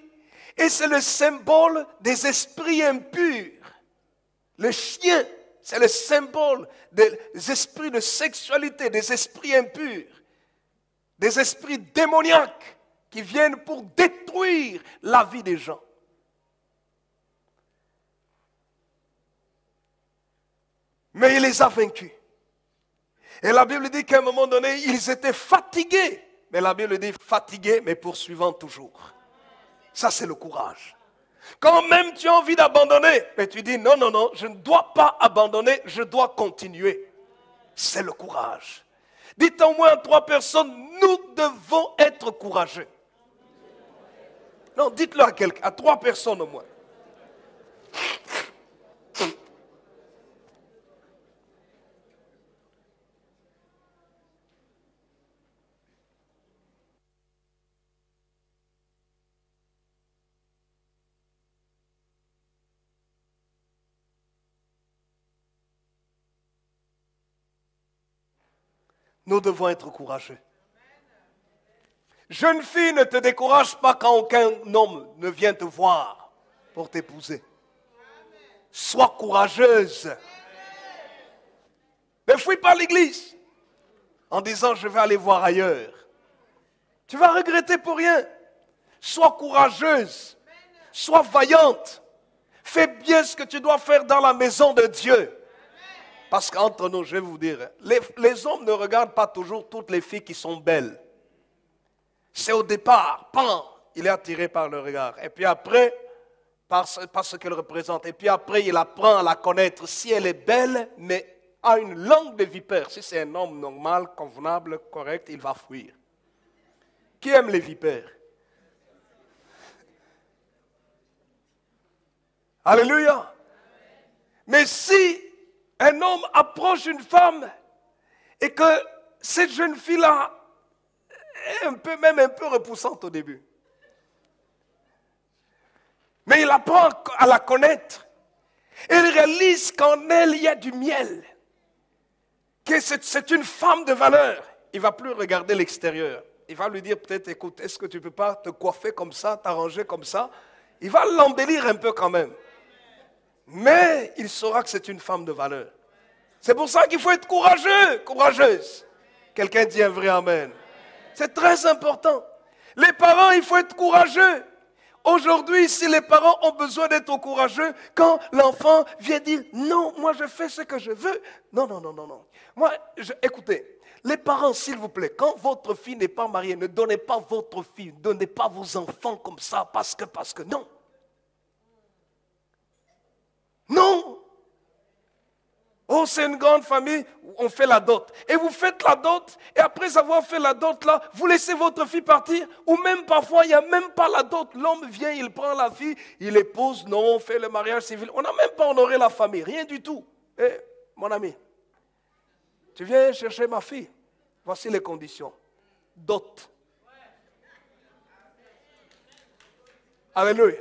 et c'est le symbole des esprits impurs. Le chien, c'est le symbole des esprits de sexualité, des esprits impurs, des esprits démoniaques qui viennent pour détruire la vie des gens. Mais il les a vaincus. Et la Bible dit qu'à un moment donné, ils étaient fatigués. Mais la Bible dit fatigués, mais poursuivant toujours. Ça, c'est le courage. Quand même tu as envie d'abandonner, mais tu dis non, non, non, je ne dois pas abandonner, je dois continuer. C'est le courage. Dites au moins à 3 personnes, nous devons être courageux. Non, dites-le à quelqu'un, à 3 personnes au moins. Nous devons être courageux. Jeune fille, ne te décourage pas quand aucun homme ne vient te voir pour t'épouser. Sois courageuse. Ne fuis pas l'église en disant je vais aller voir ailleurs. Tu vas regretter pour rien. Sois courageuse. Sois vaillante. Fais bien ce que tu dois faire dans la maison de Dieu. Parce qu'entre nous, je vais vous dire, les hommes ne regardent pas toujours toutes les filles qui sont belles. C'est au départ, il est attiré par le regard. Et puis après, par ce qu'elle représente. Et puis après, il apprend à la connaître. Si elle est belle, mais a une langue de vipère. Si c'est un homme normal, convenable, correct, il va fuir. Qui aime les vipères? Alléluia. Mais si un homme approche une femme et que cette jeune fille-là est même un peu repoussante au début, mais il apprend à la connaître, et il réalise qu'en elle il y a du miel, que c'est une femme de valeur, il ne va plus regarder l'extérieur. Il va lui dire peut-être, écoute, est-ce que tu ne peux pas te coiffer comme ça, t'arranger comme ça? Il va l'embellir un peu quand même. Mais il saura que c'est une femme de valeur. C'est pour ça qu'il faut être courageux, courageuse. Quelqu'un dit un vrai amen. C'est très important. Les parents, il faut être courageux. Aujourd'hui, si les parents ont besoin d'être courageux, quand l'enfant vient dire « Non, moi je fais ce que je veux ». Non, non, non, non, non. Écoutez, les parents, s'il vous plaît, quand votre fille n'est pas mariée, ne donnez pas votre fille, ne donnez pas vos enfants comme ça, parce que non. Non. Oh, c'est une grande famille, on fait la dot. Et vous faites la dot, et après avoir fait la dot là, vous laissez votre fille partir, ou même parfois, il n'y a même pas la dot. L'homme vient, il prend la fille, il épouse, non, on fait le mariage civil. On n'a même pas honoré la famille, rien du tout. Eh, mon ami, tu viens chercher ma fille, voici les conditions. Dot. Alléluia.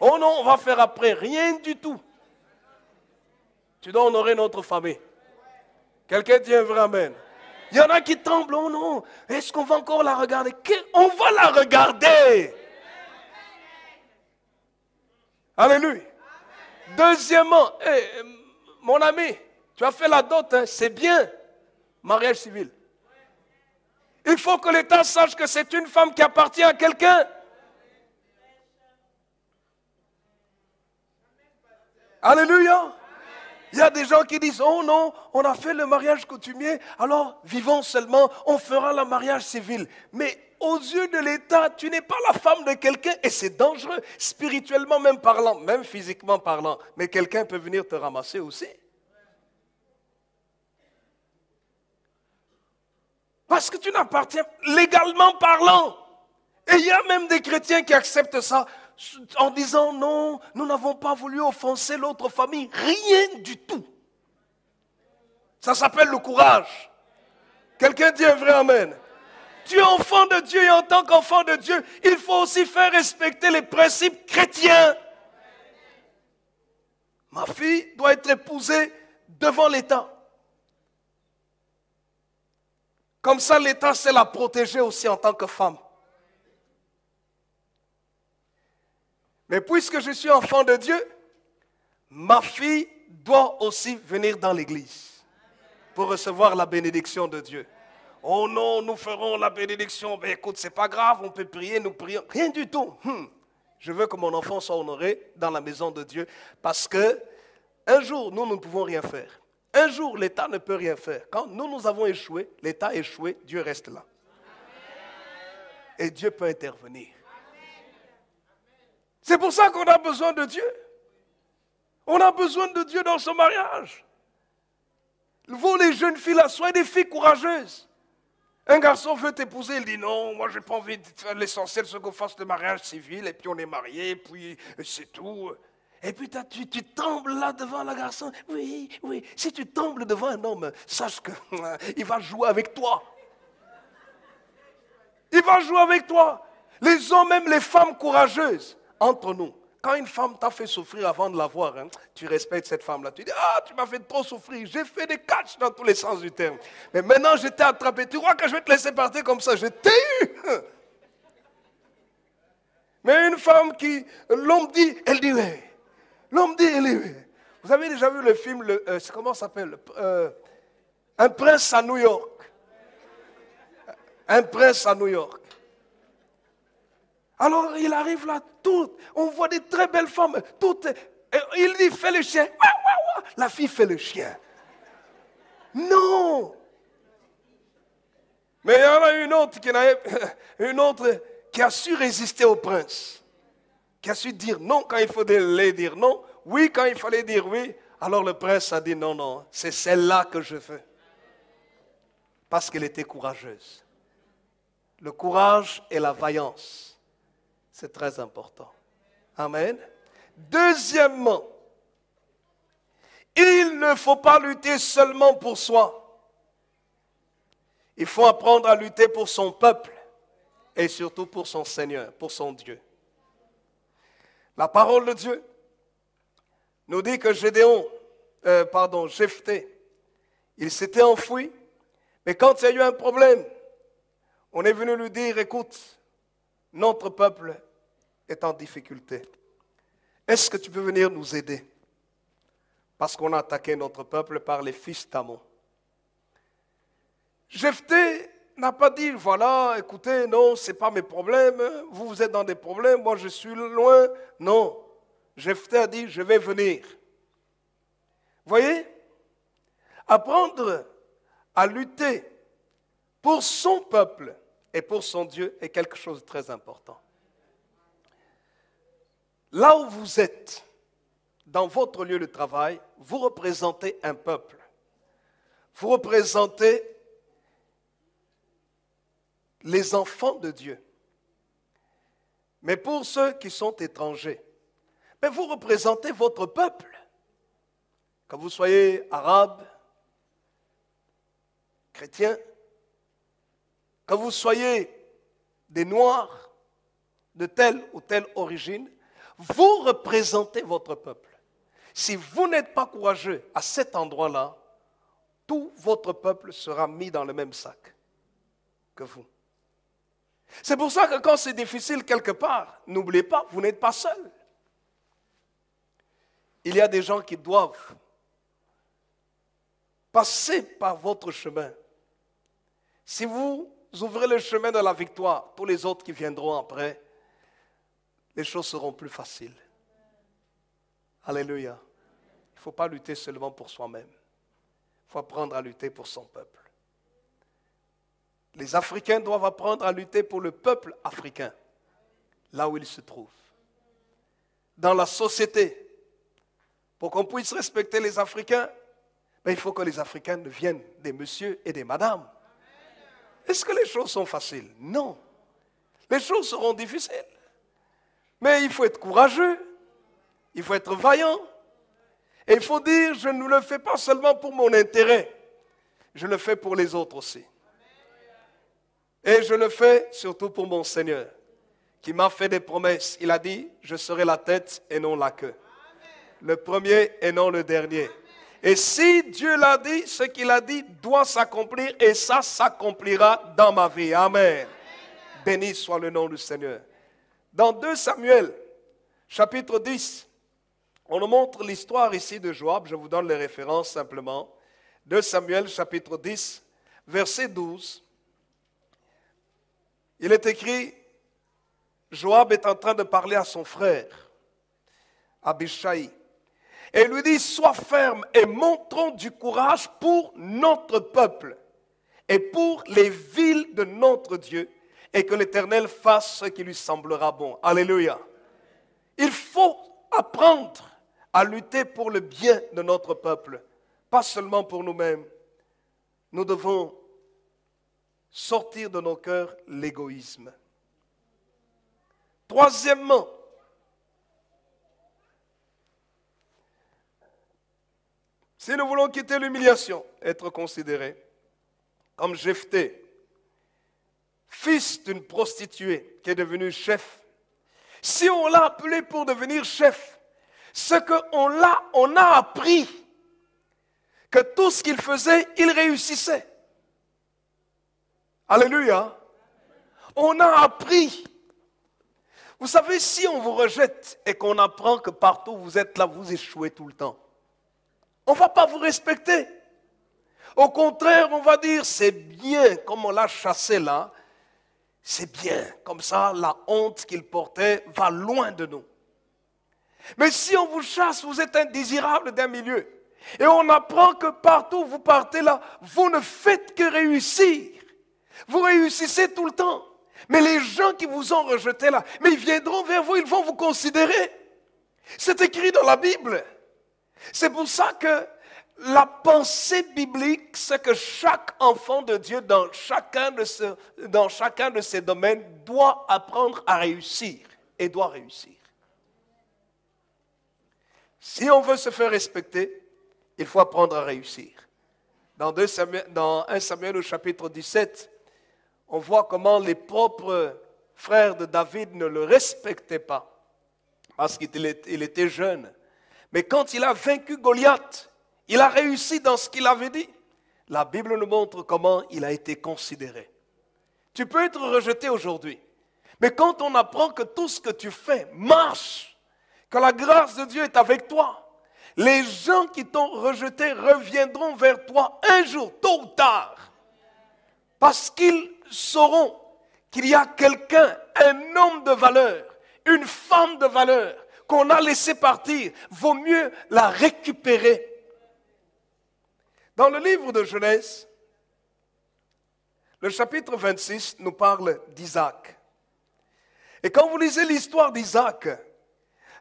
Oh non, on va faire après, rien du tout. Tu dois honorer notre famille. Quelqu'un dit un vrai amen. Il y en a qui tremblent. Oh non, est-ce qu'on va encore la regarder? On va la regarder. Alléluia. Deuxièmement, mon ami, tu as fait la dot, hein, c'est bien. Mariage civil. Il faut que l'État sache que c'est une femme qui appartient à quelqu'un. Alléluia. Il y a des gens qui disent, oh non, on a fait le mariage coutumier, alors vivons seulement, on fera le mariage civil. Mais aux yeux de l'État, tu n'es pas la femme de quelqu'un et c'est dangereux, spirituellement même parlant, même physiquement parlant. Mais quelqu'un peut venir te ramasser aussi. Parce que tu n'appartiens, légalement parlant. Et il y a même des chrétiens qui acceptent ça. En disant non, nous n'avons pas voulu offenser l'autre famille. Rien du tout. Ça s'appelle le courage. Quelqu'un dit un vrai amen. Tu es enfant de Dieu et en tant qu'enfant de Dieu, il faut aussi faire respecter les principes chrétiens. Ma fille doit être épousée devant l'État. Comme ça, l'État sait la protéger aussi en tant que femme. Mais puisque je suis enfant de Dieu, ma fille doit aussi venir dans l'église pour recevoir la bénédiction de Dieu. Oh non, nous ferons la bénédiction. Ben écoute, c'est pas grave, on peut prier, nous prions. Rien du tout. Je veux que mon enfant soit honoré dans la maison de Dieu parce que un jour, nous ne pouvons rien faire. Un jour, l'État ne peut rien faire. Quand nous avons échoué, l'État a échoué, Dieu reste là. Et Dieu peut intervenir. C'est pour ça qu'on a besoin de Dieu. On a besoin de Dieu dans ce mariage. Vous, les jeunes filles, là, soyez des filles courageuses. Un garçon veut t'épouser, il dit non, moi j'ai pas envie de faire l'essentiel, c'est qu'on fasse le mariage civil, et puis on est mariés, et puis c'est tout. Et puis tu trembles là devant le garçon. Oui, oui, si tu trembles devant un homme, sache qu'il va jouer avec toi. Il va jouer avec toi. Les hommes, même les femmes courageuses, entre nous. Quand une femme t'a fait souffrir avant de la voir, hein, tu respectes cette femme-là. Tu dis, ah, tu m'as fait trop souffrir. J'ai fait des catchs dans tous les sens du terme. Mais maintenant, je t'ai attrapé. Tu crois que je vais te laisser partir comme ça? Je t'ai eu. Mais une femme qui, l'homme dit, elle dit, oui. L'homme dit, elle dit, oui. Vous avez déjà vu le film, comment ça s'appelle? Un prince à New York. Un prince à New York. Alors il arrive là, on voit des très belles femmes, toutes. Il dit, fais le chien. La fille fait le chien. Non. Mais il y en a une autre qui a su résister au prince. Qui a su dire non quand il fallait dire non. Oui quand il fallait dire oui. Alors le prince a dit non, non, c'est celle-là que je veux. Parce qu'elle était courageuse. Le courage et la vaillance. C'est très important. Amen. Deuxièmement, il ne faut pas lutter seulement pour soi. Il faut apprendre à lutter pour son peuple et surtout pour son Seigneur, pour son Dieu. La parole de Dieu nous dit que Jephthé, il s'était enfoui, mais quand il y a eu un problème, on est venu lui dire, écoute, notre peuple est en difficulté. Est-ce que tu peux venir nous aider? Parce qu'on a attaqué notre peuple par les fils d'Amon. Jephthé n'a pas dit, voilà, écoutez, non, ce n'est pas mes problèmes, vous êtes dans des problèmes, moi je suis loin. Non, Jephthé a dit, je vais venir. Voyez, apprendre à lutter pour son peuple et pour son Dieu est quelque chose de très important. Là où vous êtes, dans votre lieu de travail, vous représentez un peuple. Vous représentez les enfants de Dieu. Mais pour ceux qui sont étrangers, mais vous représentez votre peuple. Que vous soyez arabe, chrétien, que vous soyez des Noirs de telle ou telle origine, vous représentez votre peuple. Si vous n'êtes pas courageux à cet endroit-là, tout votre peuple sera mis dans le même sac que vous. C'est pour ça que quand c'est difficile quelque part, n'oubliez pas, vous n'êtes pas seul. Il y a des gens qui doivent passer par votre chemin. Si vous ouvrez le chemin de la victoire, tous les autres qui viendront après, les choses seront plus faciles. Alléluia. Il ne faut pas lutter seulement pour soi-même. Il faut apprendre à lutter pour son peuple. Les Africains doivent apprendre à lutter pour le peuple africain, là où il se trouve. Dans la société, pour qu'on puisse respecter les Africains, il faut que les Africains deviennent des messieurs et des madames. Est-ce que les choses sont faciles? Non. Les choses seront difficiles. Mais il faut être courageux, il faut être vaillant. Et il faut dire, je ne le fais pas seulement pour mon intérêt, je le fais pour les autres aussi. Et je le fais surtout pour mon Seigneur, qui m'a fait des promesses. Il a dit, je serai la tête et non la queue. Le premier et non le dernier. Et si Dieu l'a dit, ce qu'il a dit doit s'accomplir et ça s'accomplira dans ma vie. Amen. Béni soit le nom du Seigneur. Dans 2 Samuel, chapitre 10, on nous montre l'histoire ici de Joab. Je vous donne les références simplement. 2 Samuel, chapitre 10, verset 12. Il est écrit, Joab est en train de parler à son frère, Abishai. Et il lui dit, sois ferme et montrons du courage pour notre peuple et pour les villes de notre Dieu, et que l'Éternel fasse ce qui lui semblera bon. Alléluia. Il faut apprendre à lutter pour le bien de notre peuple, pas seulement pour nous-mêmes. Nous devons sortir de nos cœurs l'égoïsme. Troisièmement, si nous voulons quitter l'humiliation, être considérés comme Jephthé, fils d'une prostituée qui est devenue chef, si on l'a appelé pour devenir chef, ce on a appris que tout ce qu'il faisait, il réussissait. Alléluia. On a appris. Vous savez, si on vous rejette et qu'on apprend que partout où vous êtes là, vous échouez tout le temps, on ne va pas vous respecter. Au contraire, on va dire, c'est bien, comme on l'a chassé là, c'est bien. Comme ça, la honte qu'il portait va loin de nous. Mais si on vous chasse, vous êtes indésirable d'un milieu. Et on apprend que partout où vous partez là, vous ne faites que réussir. Vous réussissez tout le temps. Mais les gens qui vous ont rejeté là, mais ils viendront vers vous, ils vont vous considérer. C'est écrit dans la Bible. C'est pour ça que la pensée biblique, c'est que chaque enfant de Dieu, dans chacun de ses domaines, doit apprendre à réussir et doit réussir. Si on veut se faire respecter, il faut apprendre à réussir. Dans 1 Samuel au chapitre 17, on voit comment les propres frères de David ne le respectaient pas parce qu'il était jeune. Mais quand il a vaincu Goliath, il a réussi dans ce qu'il avait dit. La Bible nous montre comment il a été considéré. Tu peux être rejeté aujourd'hui, mais quand on apprend que tout ce que tu fais marche, que la grâce de Dieu est avec toi, les gens qui t'ont rejeté reviendront vers toi un jour, tôt ou tard, parce qu'ils sauront qu'il y a quelqu'un, un homme de valeur, une femme de valeur, qu'on a laissé partir. Vaut mieux la récupérer. Dans le livre de Genèse, le chapitre 26 nous parle d'Isaac. Et quand vous lisez l'histoire d'Isaac,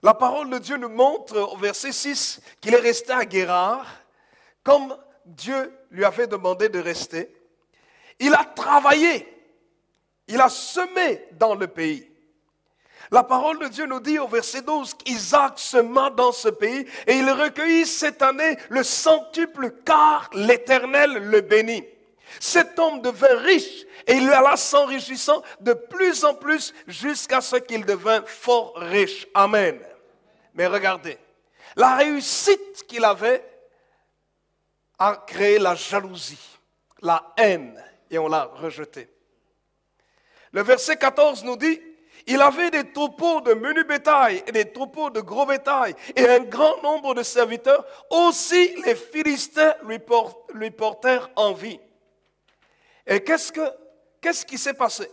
la parole de Dieu nous montre au verset 6 qu'il est resté à Guérar, comme Dieu lui avait demandé de rester. Il a travaillé, il a semé dans le pays. La parole de Dieu nous dit au verset 12 qu'Isaac sema dans ce pays et il recueillit cette année le centuple car l'Éternel le bénit. Cet homme devint riche et il alla s'enrichissant de plus en plus jusqu'à ce qu'il devint fort riche. Amen. Mais regardez, la réussite qu'il avait a créé la jalousie, la haine et on l'a rejeté. Le verset 14 nous dit, il avait des troupeaux de menu bétail et des troupeaux de gros bétail et un grand nombre de serviteurs. Aussi les Philistins lui portèrent envie. Et qu'est-ce qui s'est passé?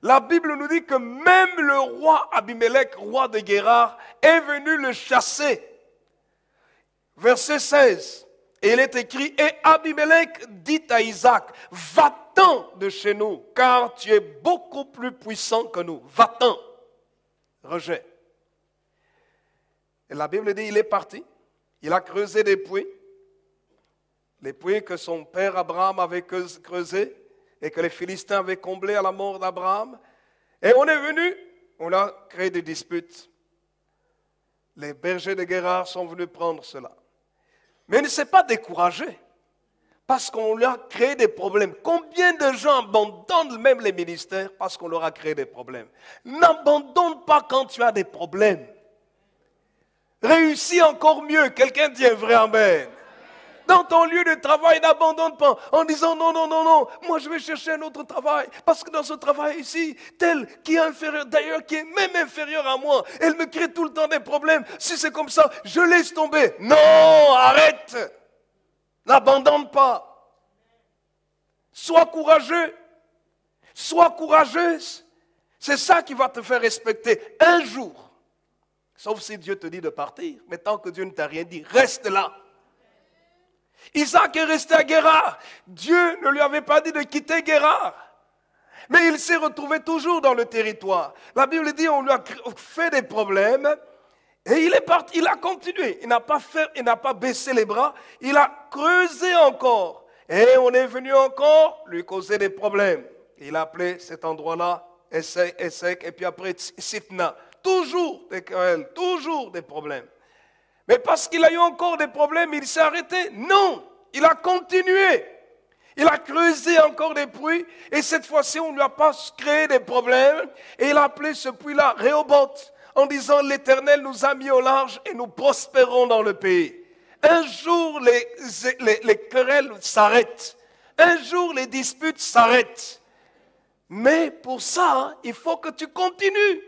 La Bible nous dit que même le roi Abimelech, roi de Guérar, est venu le chasser. Verset 16, et il est écrit, et Abimelech dit à Isaac, va-t'en de chez nous, car tu es beaucoup plus puissant que nous. Va-t'en. Rejet. Et la Bible dit, il est parti, il a creusé des puits, les puits que son père Abraham avait creusés, et que les Philistins avaient comblés à la mort d'Abraham. Et on est venu, on a créé des disputes. Les bergers de Guérar sont venus prendre cela. Mais il ne s'est pas découragé, parce qu'on lui a créé des problèmes. Combien de gens abandonnent même les ministères parce qu'on leur a créé des problèmes? N'abandonne pas quand tu as des problèmes. Réussis encore mieux. Quelqu'un dit un vrai amen. Dans ton lieu de travail, n'abandonne pas en disant non, moi je vais chercher un autre travail. Parce que dans ce travail ici, tel qui est inférieur, d'ailleurs qui est même inférieur à moi, elle me crée tout le temps des problèmes. Si c'est comme ça, je laisse tomber. Non, arrête. N'abandonne pas. Sois courageux. Sois courageuse. C'est ça qui va te faire respecter un jour. Sauf si Dieu te dit de partir. Mais tant que Dieu ne t'a rien dit, reste là. Isaac est resté à Guérar. Dieu ne lui avait pas dit de quitter Guérar. Mais il s'est retrouvé toujours dans le territoire. La Bible dit on lui a fait des problèmes. Et il est parti, il a continué. Il n'a pas baissé les bras. Il a creusé encore. Et on est venu encore lui causer des problèmes. Il a appelé cet endroit-là Essek, et puis après Sitna. Toujours des querelles, toujours des problèmes. Mais parce qu'il a eu encore des problèmes, il s'est arrêté? Non, il a continué. Il a creusé encore des puits, et cette fois-ci, on ne lui a pas créé des problèmes. Et il a appelé ce puits-là Rehoboth, en disant, l'Éternel nous a mis au large et nous prospérons dans le pays. Un jour, les querelles s'arrêtent. Un jour, les disputes s'arrêtent. Mais pour ça, il faut que tu continues,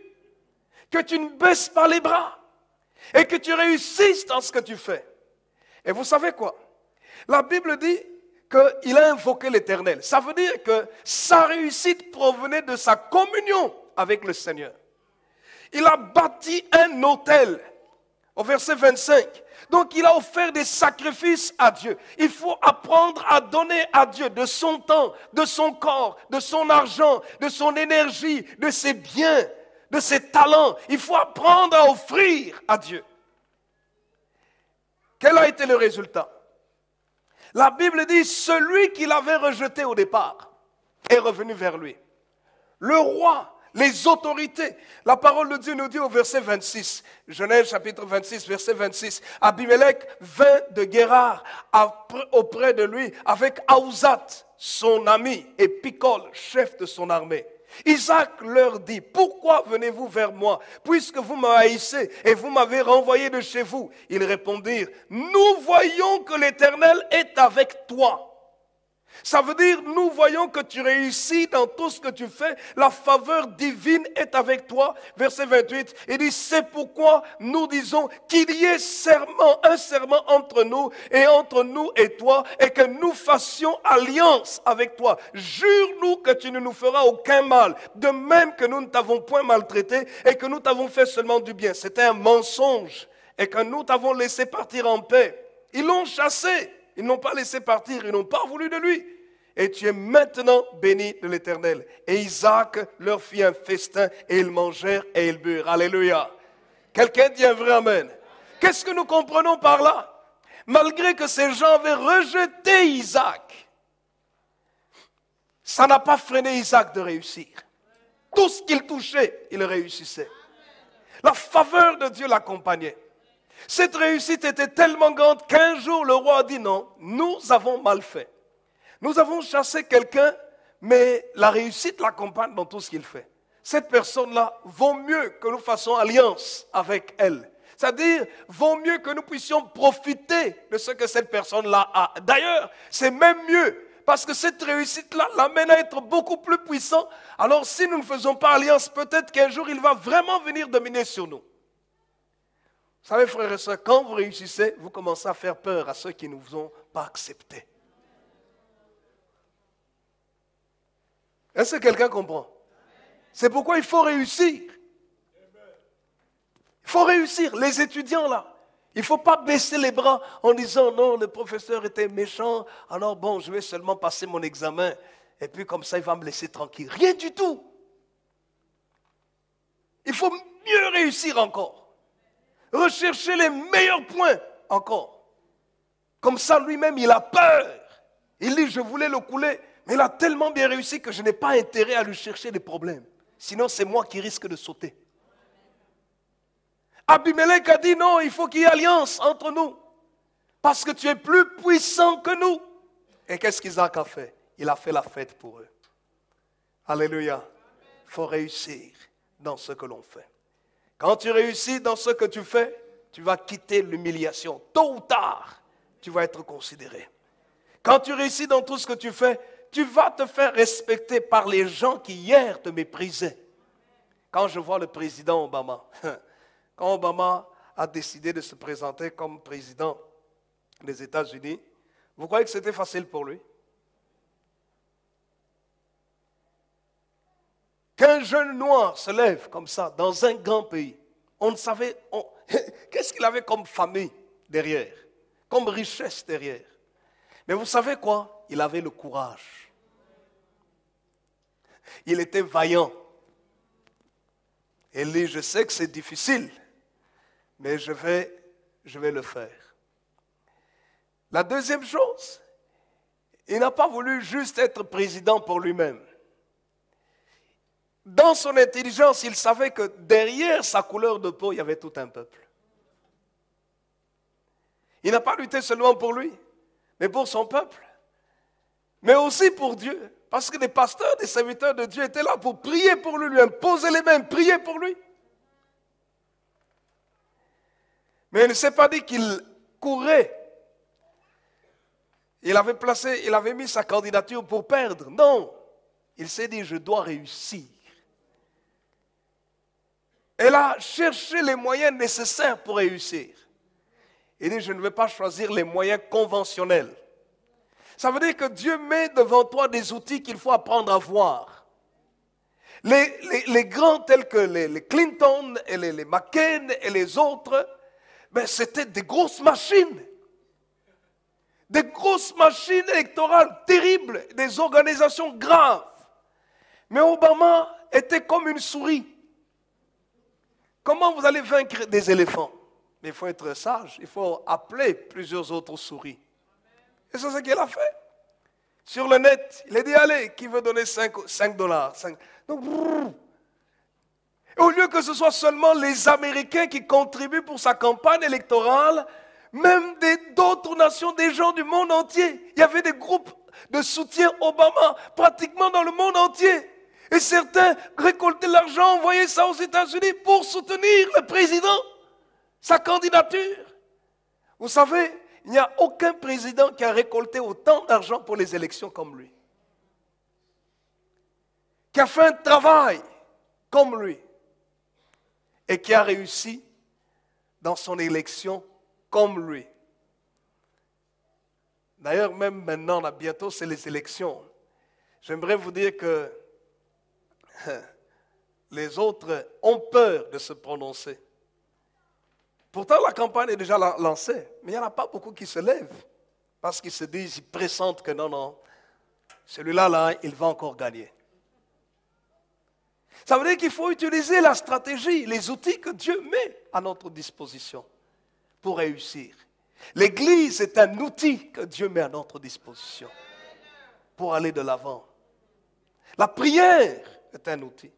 que tu ne baisses pas les bras et que tu réussisses dans ce que tu fais. Et vous savez quoi? La Bible dit qu'il a invoqué l'Éternel. Ça veut dire que sa réussite provenait de sa communion avec le Seigneur. Il a bâti un autel, au verset 25. Donc il a offert des sacrifices à Dieu. Il faut apprendre à donner à Dieu de son temps, de son corps, de son argent, de son énergie, de ses biens, de ses talents. Il faut apprendre à offrir à Dieu. Quel a été le résultat? La Bible dit, celui qui l'avait rejeté au départ est revenu vers lui. Le roi, les autorités. La parole de Dieu nous dit au verset 26, Genèse chapitre 26, verset 26, Abimelech vint de Guérar auprès de lui avec Aouzat, son ami, et Picol, chef de son armée. Isaac leur dit, pourquoi venez-vous vers moi, puisque vous me haïssez et vous m'avez renvoyé de chez vous? Ils répondirent, nous voyons que l'Éternel est avec toi. Ça veut dire, nous voyons que tu réussis dans tout ce que tu fais. La faveur divine est avec toi. Verset 28, il dit, c'est pourquoi nous disons qu'il y ait un serment entre nous et toi, et que nous fassions alliance avec toi. Jure-nous que tu ne nous feras aucun mal, de même que nous ne t'avons point maltraité et que nous t'avons fait seulement du bien. C'était un mensonge et que nous t'avons laissé partir en paix. Ils l'ont chassé. Ils n'ont pas laissé partir, ils n'ont pas voulu de lui. Et tu es maintenant béni de l'Éternel. Et Isaac leur fit un festin et ils mangèrent et ils burent. Alléluia. Quelqu'un dit un vrai amen. Qu'est-ce que nous comprenons par là? Malgré que ces gens avaient rejeté Isaac, ça n'a pas freiné Isaac de réussir. Tout ce qu'il touchait, il réussissait. La faveur de Dieu l'accompagnait. Cette réussite était tellement grande qu'un jour le roi a dit non, nous avons mal fait. Nous avons chassé quelqu'un, mais la réussite l'accompagne dans tout ce qu'il fait. Cette personne-là, vaut mieux que nous fassions alliance avec elle. C'est-à-dire, vaut mieux que nous puissions profiter de ce que cette personne-là a. D'ailleurs, c'est même mieux, parce que cette réussite-là l'amène à être beaucoup plus puissant. Alors si nous ne faisons pas alliance, peut-être qu'un jour il va vraiment venir dominer sur nous. Vous savez, frères et sœurs, quand vous réussissez, vous commencez à faire peur à ceux qui ne vous ont pas accepté. Est-ce que quelqu'un comprend? C'est pourquoi il faut réussir. Il faut réussir. Les étudiants là, il ne faut pas baisser les bras en disant non, le professeur était méchant, alors bon, je vais seulement passer mon examen et puis comme ça il va me laisser tranquille. Rien du tout. Il faut mieux réussir encore. Rechercher les meilleurs points encore. Comme ça, lui-même, il a peur. Il dit, je voulais le couler, mais il a tellement bien réussi que je n'ai pas intérêt à lui chercher des problèmes. Sinon, c'est moi qui risque de sauter. Abimelech a dit, non, il faut qu'il y ait alliance entre nous. Parce que tu es plus puissant que nous. Et qu'est-ce qu'Isaac a fait? Il a fait la fête pour eux. Alléluia. Il faut réussir dans ce que l'on fait. Quand tu réussis dans ce que tu fais, tu vas quitter l'humiliation. Tôt ou tard, tu vas être considéré. Quand tu réussis dans tout ce que tu fais, tu vas te faire respecter par les gens qui hier te méprisaient. Quand je vois le président Obama, quand Obama a décidé de se présenter comme président des États-Unis, vous croyez que c'était facile pour lui? Qu'un jeune noir se lève comme ça dans un grand pays, on ne savait, qu'est-ce qu'il avait comme famille derrière, comme richesse derrière. Mais vous savez quoi? Il avait le courage. Il était vaillant. Il dit, je sais que c'est difficile, mais je vais le faire. La deuxième chose, il n'a pas voulu juste être président pour lui-même. Dans son intelligence, il savait que derrière sa couleur de peau, il y avait tout un peuple. Il n'a pas lutté seulement pour lui, mais pour son peuple, mais aussi pour Dieu. Parce que les pasteurs, des serviteurs de Dieu étaient là pour prier pour lui, lui imposer les mains, prier pour lui. Mais il ne s'est pas dit qu'il courait. Il avait mis sa candidature pour perdre. Non, il s'est dit, je dois réussir. Elle a cherché les moyens nécessaires pour réussir. Il dit, je ne vais pas choisir les moyens conventionnels. Ça veut dire que Dieu met devant toi des outils qu'il faut apprendre à voir. Les grands tels que les Clinton et les McCain et les autres, ben c'était des grosses machines. Des grosses machines électorales terribles, des organisations graves. Mais Obama était comme une souris. Comment vous allez vaincre des éléphants? Mais il faut être sage, il faut appeler plusieurs autres souris. Et c'est ce qu'il a fait. Sur le net, il a dit, allez, qui veut donner 5 dollars? Donc, et au lieu que ce soit seulement les Américains qui contribuent pour sa campagne électorale, même d'autres nations, des gens du monde entier. Il y avait des groupes de soutien Obama pratiquement dans le monde entier. Et certains récoltaient l'argent, envoyaient ça aux États-Unis pour soutenir le président, sa candidature. Vous savez, il n'y a aucun président qui a récolté autant d'argent pour les élections comme lui. Qui a fait un travail comme lui. Et qui a réussi dans son élection comme lui. D'ailleurs, même maintenant, là, bientôt, c'est les élections. J'aimerais vous dire que les autres ont peur de se prononcer. Pourtant, la campagne est déjà lancée, mais il n'y en a pas beaucoup qui se lèvent parce qu'ils se disent, ils pressentent que non, celui-là, il va encore gagner. Ça veut dire qu'il faut utiliser la stratégie, les outils que Dieu met à notre disposition pour réussir. L'Église est un outil que Dieu met à notre disposition pour aller de l'avant. La prière est un outil.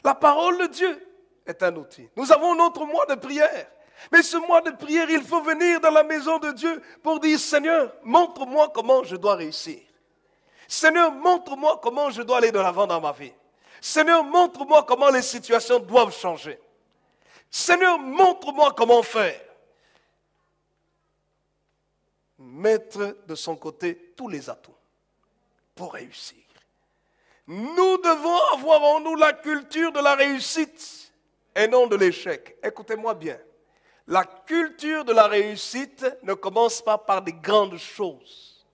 La parole de Dieu est un outil. Nous avons notre mois de prière. Mais ce mois de prière, il faut venir dans la maison de Dieu pour dire, Seigneur, montre-moi comment je dois réussir. Seigneur, montre-moi comment je dois aller de l'avant dans ma vie. Seigneur, montre-moi comment les situations doivent changer. Seigneur, montre-moi comment faire. Mettre de son côté tous les atouts pour réussir. Nous devons avoir en nous la culture de la réussite et non de l'échec. Écoutez-moi bien. La culture de la réussite ne commence pas par des grandes choses.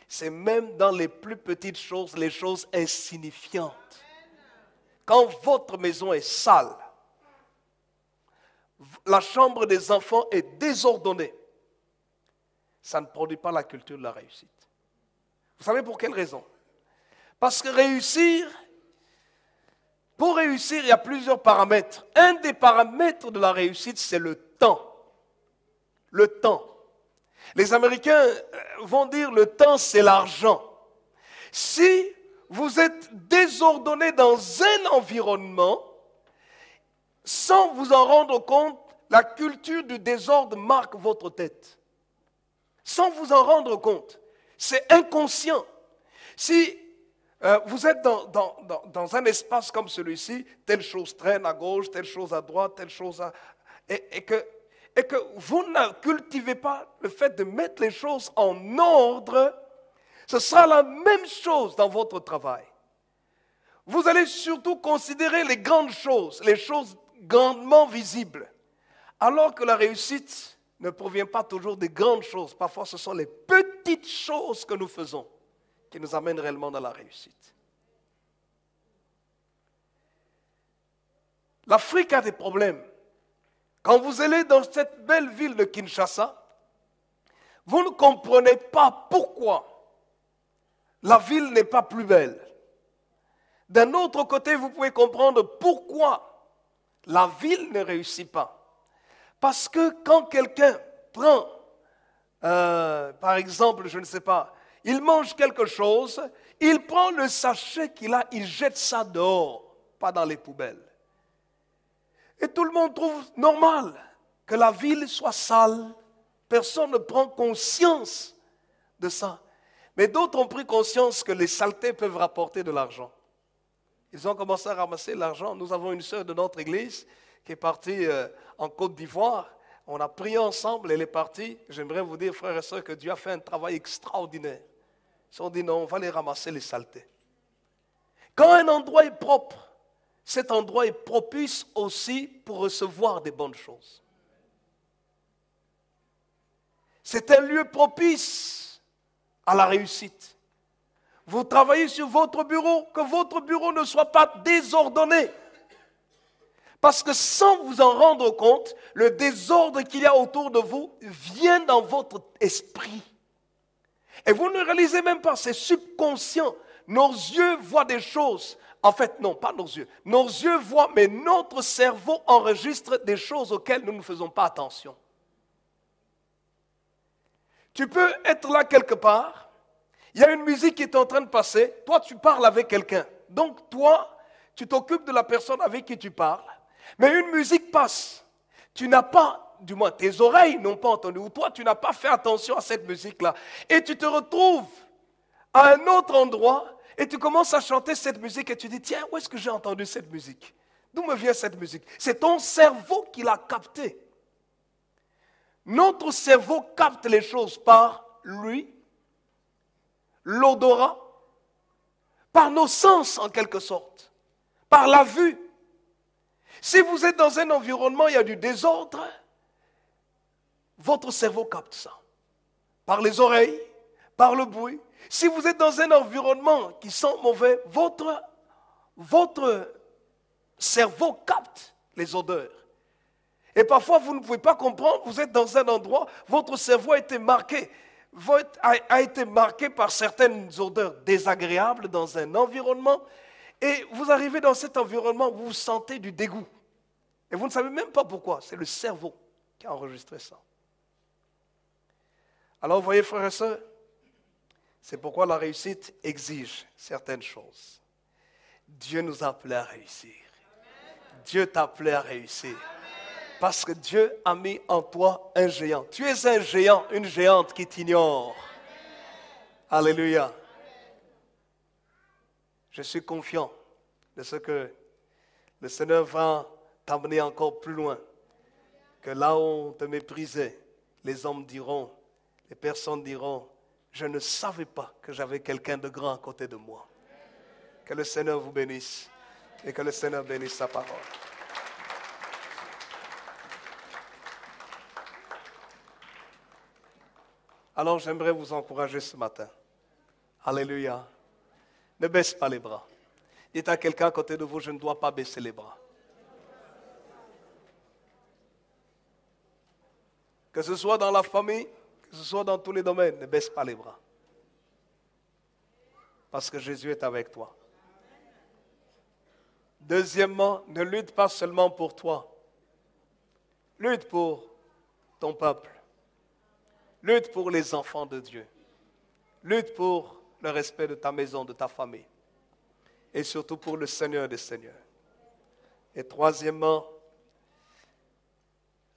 C'est même dans les plus petites choses, les choses insignifiantes. Quand votre maison est sale, la chambre des enfants est désordonnée, ça ne produit pas la culture de la réussite. Vous savez pour quelle raison? Parce que pour réussir, il y a plusieurs paramètres. Un des paramètres de la réussite, c'est le temps. Le temps. Les Américains vont dire le temps, c'est l'argent. Si vous êtes désordonné dans un environnement, sans vous en rendre compte, la culture du désordre marque votre tête. Sans vous en rendre compte. C'est inconscient. Si vous êtes dans un espace comme celui-ci, telle chose traîne à gauche, telle chose à droite, telle chose à... Et que vous ne cultivez pas le fait de mettre les choses en ordre, ce sera la même chose dans votre travail. Vous allez surtout considérer les grandes choses, les choses grandement visibles, alors que la réussite ne provient pas toujours des grandes choses. Parfois, ce sont les petites choses que nous faisons qui nous amènent réellement dans la réussite. L'Afrique a des problèmes. Quand vous allez dans cette belle ville de Kinshasa, vous ne comprenez pas pourquoi la ville n'est pas plus belle. D'un autre côté, vous pouvez comprendre pourquoi la ville ne réussit pas. Parce que quand quelqu'un prend, par exemple, je ne sais pas, il mange quelque chose, il prend le sachet qu'il a, il jette ça dehors, pas dans les poubelles. Et tout le monde trouve normal que la ville soit sale. Personne ne prend conscience de ça. Mais d'autres ont pris conscience que les saletés peuvent rapporter de l'argent. Ils ont commencé à ramasser l'argent. Nous avons une sœur de notre église qui est partie en Côte d'Ivoire. On a prié ensemble, elle est partie. J'aimerais vous dire, frères et sœurs, que Dieu a fait un travail extraordinaire. Ils se sont dit, non, on va les ramasser les saletés. Quand un endroit est propre, cet endroit est propice aussi pour recevoir des bonnes choses. C'est un lieu propice à la réussite. Vous travaillez sur votre bureau, que votre bureau ne soit pas désordonné. Parce que sans vous en rendre compte, le désordre qu'il y a autour de vous vient dans votre esprit. Et vous ne réalisez même pas, c'est subconscient. Nos yeux voient des choses. En fait, non, pas nos yeux. Nos yeux voient, mais notre cerveau enregistre des choses auxquelles nous ne faisons pas attention. Tu peux être là quelque part, il y a une musique qui est en train de passer, toi tu parles avec quelqu'un. Donc toi, tu t'occupes de la personne avec qui tu parles, mais une musique passe. Tu n'as pas, du moins tes oreilles n'ont pas entendu, ou toi tu n'as pas fait attention à cette musique-là. Et tu te retrouves à un autre endroit et tu commences à chanter cette musique et tu dis, tiens, où est-ce que j'ai entendu cette musique? D'où me vient cette musique? C'est ton cerveau qui l'a captée. Notre cerveau capte les choses par l'ouïe, l'odorat, par nos sens en quelque sorte, par la vue. Si vous êtes dans un environnement où il y a du désordre, votre cerveau capte ça. Par les oreilles, par le bruit. Si vous êtes dans un environnement qui sent mauvais, votre cerveau capte les odeurs. Et parfois, vous ne pouvez pas comprendre, vous êtes dans un endroit, votre cerveau a été marqué par certaines odeurs désagréables dans un environnement, et vous arrivez dans cet environnement, vous sentez du dégoût. Et vous ne savez même pas pourquoi, c'est le cerveau qui a enregistré ça. Alors, vous voyez, frères et sœurs, c'est pourquoi la réussite exige certaines choses. Dieu nous a appelés à réussir. Dieu t'a appelé à réussir. Parce que Dieu a mis en toi un géant. Tu es un géant, une géante qui t'ignore. Alléluia. Je suis confiant de ce que le Seigneur va t'amener encore plus loin. Que là où on te méprisait, les hommes diront, les personnes diront, je ne savais pas que j'avais quelqu'un de grand à côté de moi. Que le Seigneur vous bénisse et que le Seigneur bénisse sa parole. Alors j'aimerais vous encourager ce matin. Alléluia. Ne baisse pas les bras. Dites à quelqu'un à côté de vous, je ne dois pas baisser les bras. Que ce soit dans la famille, que ce soit dans tous les domaines, ne baisse pas les bras. Parce que Jésus est avec toi. Deuxièmement, ne lutte pas seulement pour toi. Lutte pour ton peuple. Lutte pour les enfants de Dieu. Lutte pour le respect de ta maison, de ta famille. Et surtout pour le Seigneur des Seigneurs. Et troisièmement,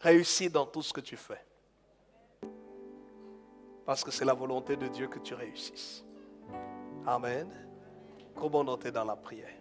réussis dans tout ce que tu fais. Parce que c'est la volonté de Dieu que tu réussisses. Amen. Comment noter dans la prière.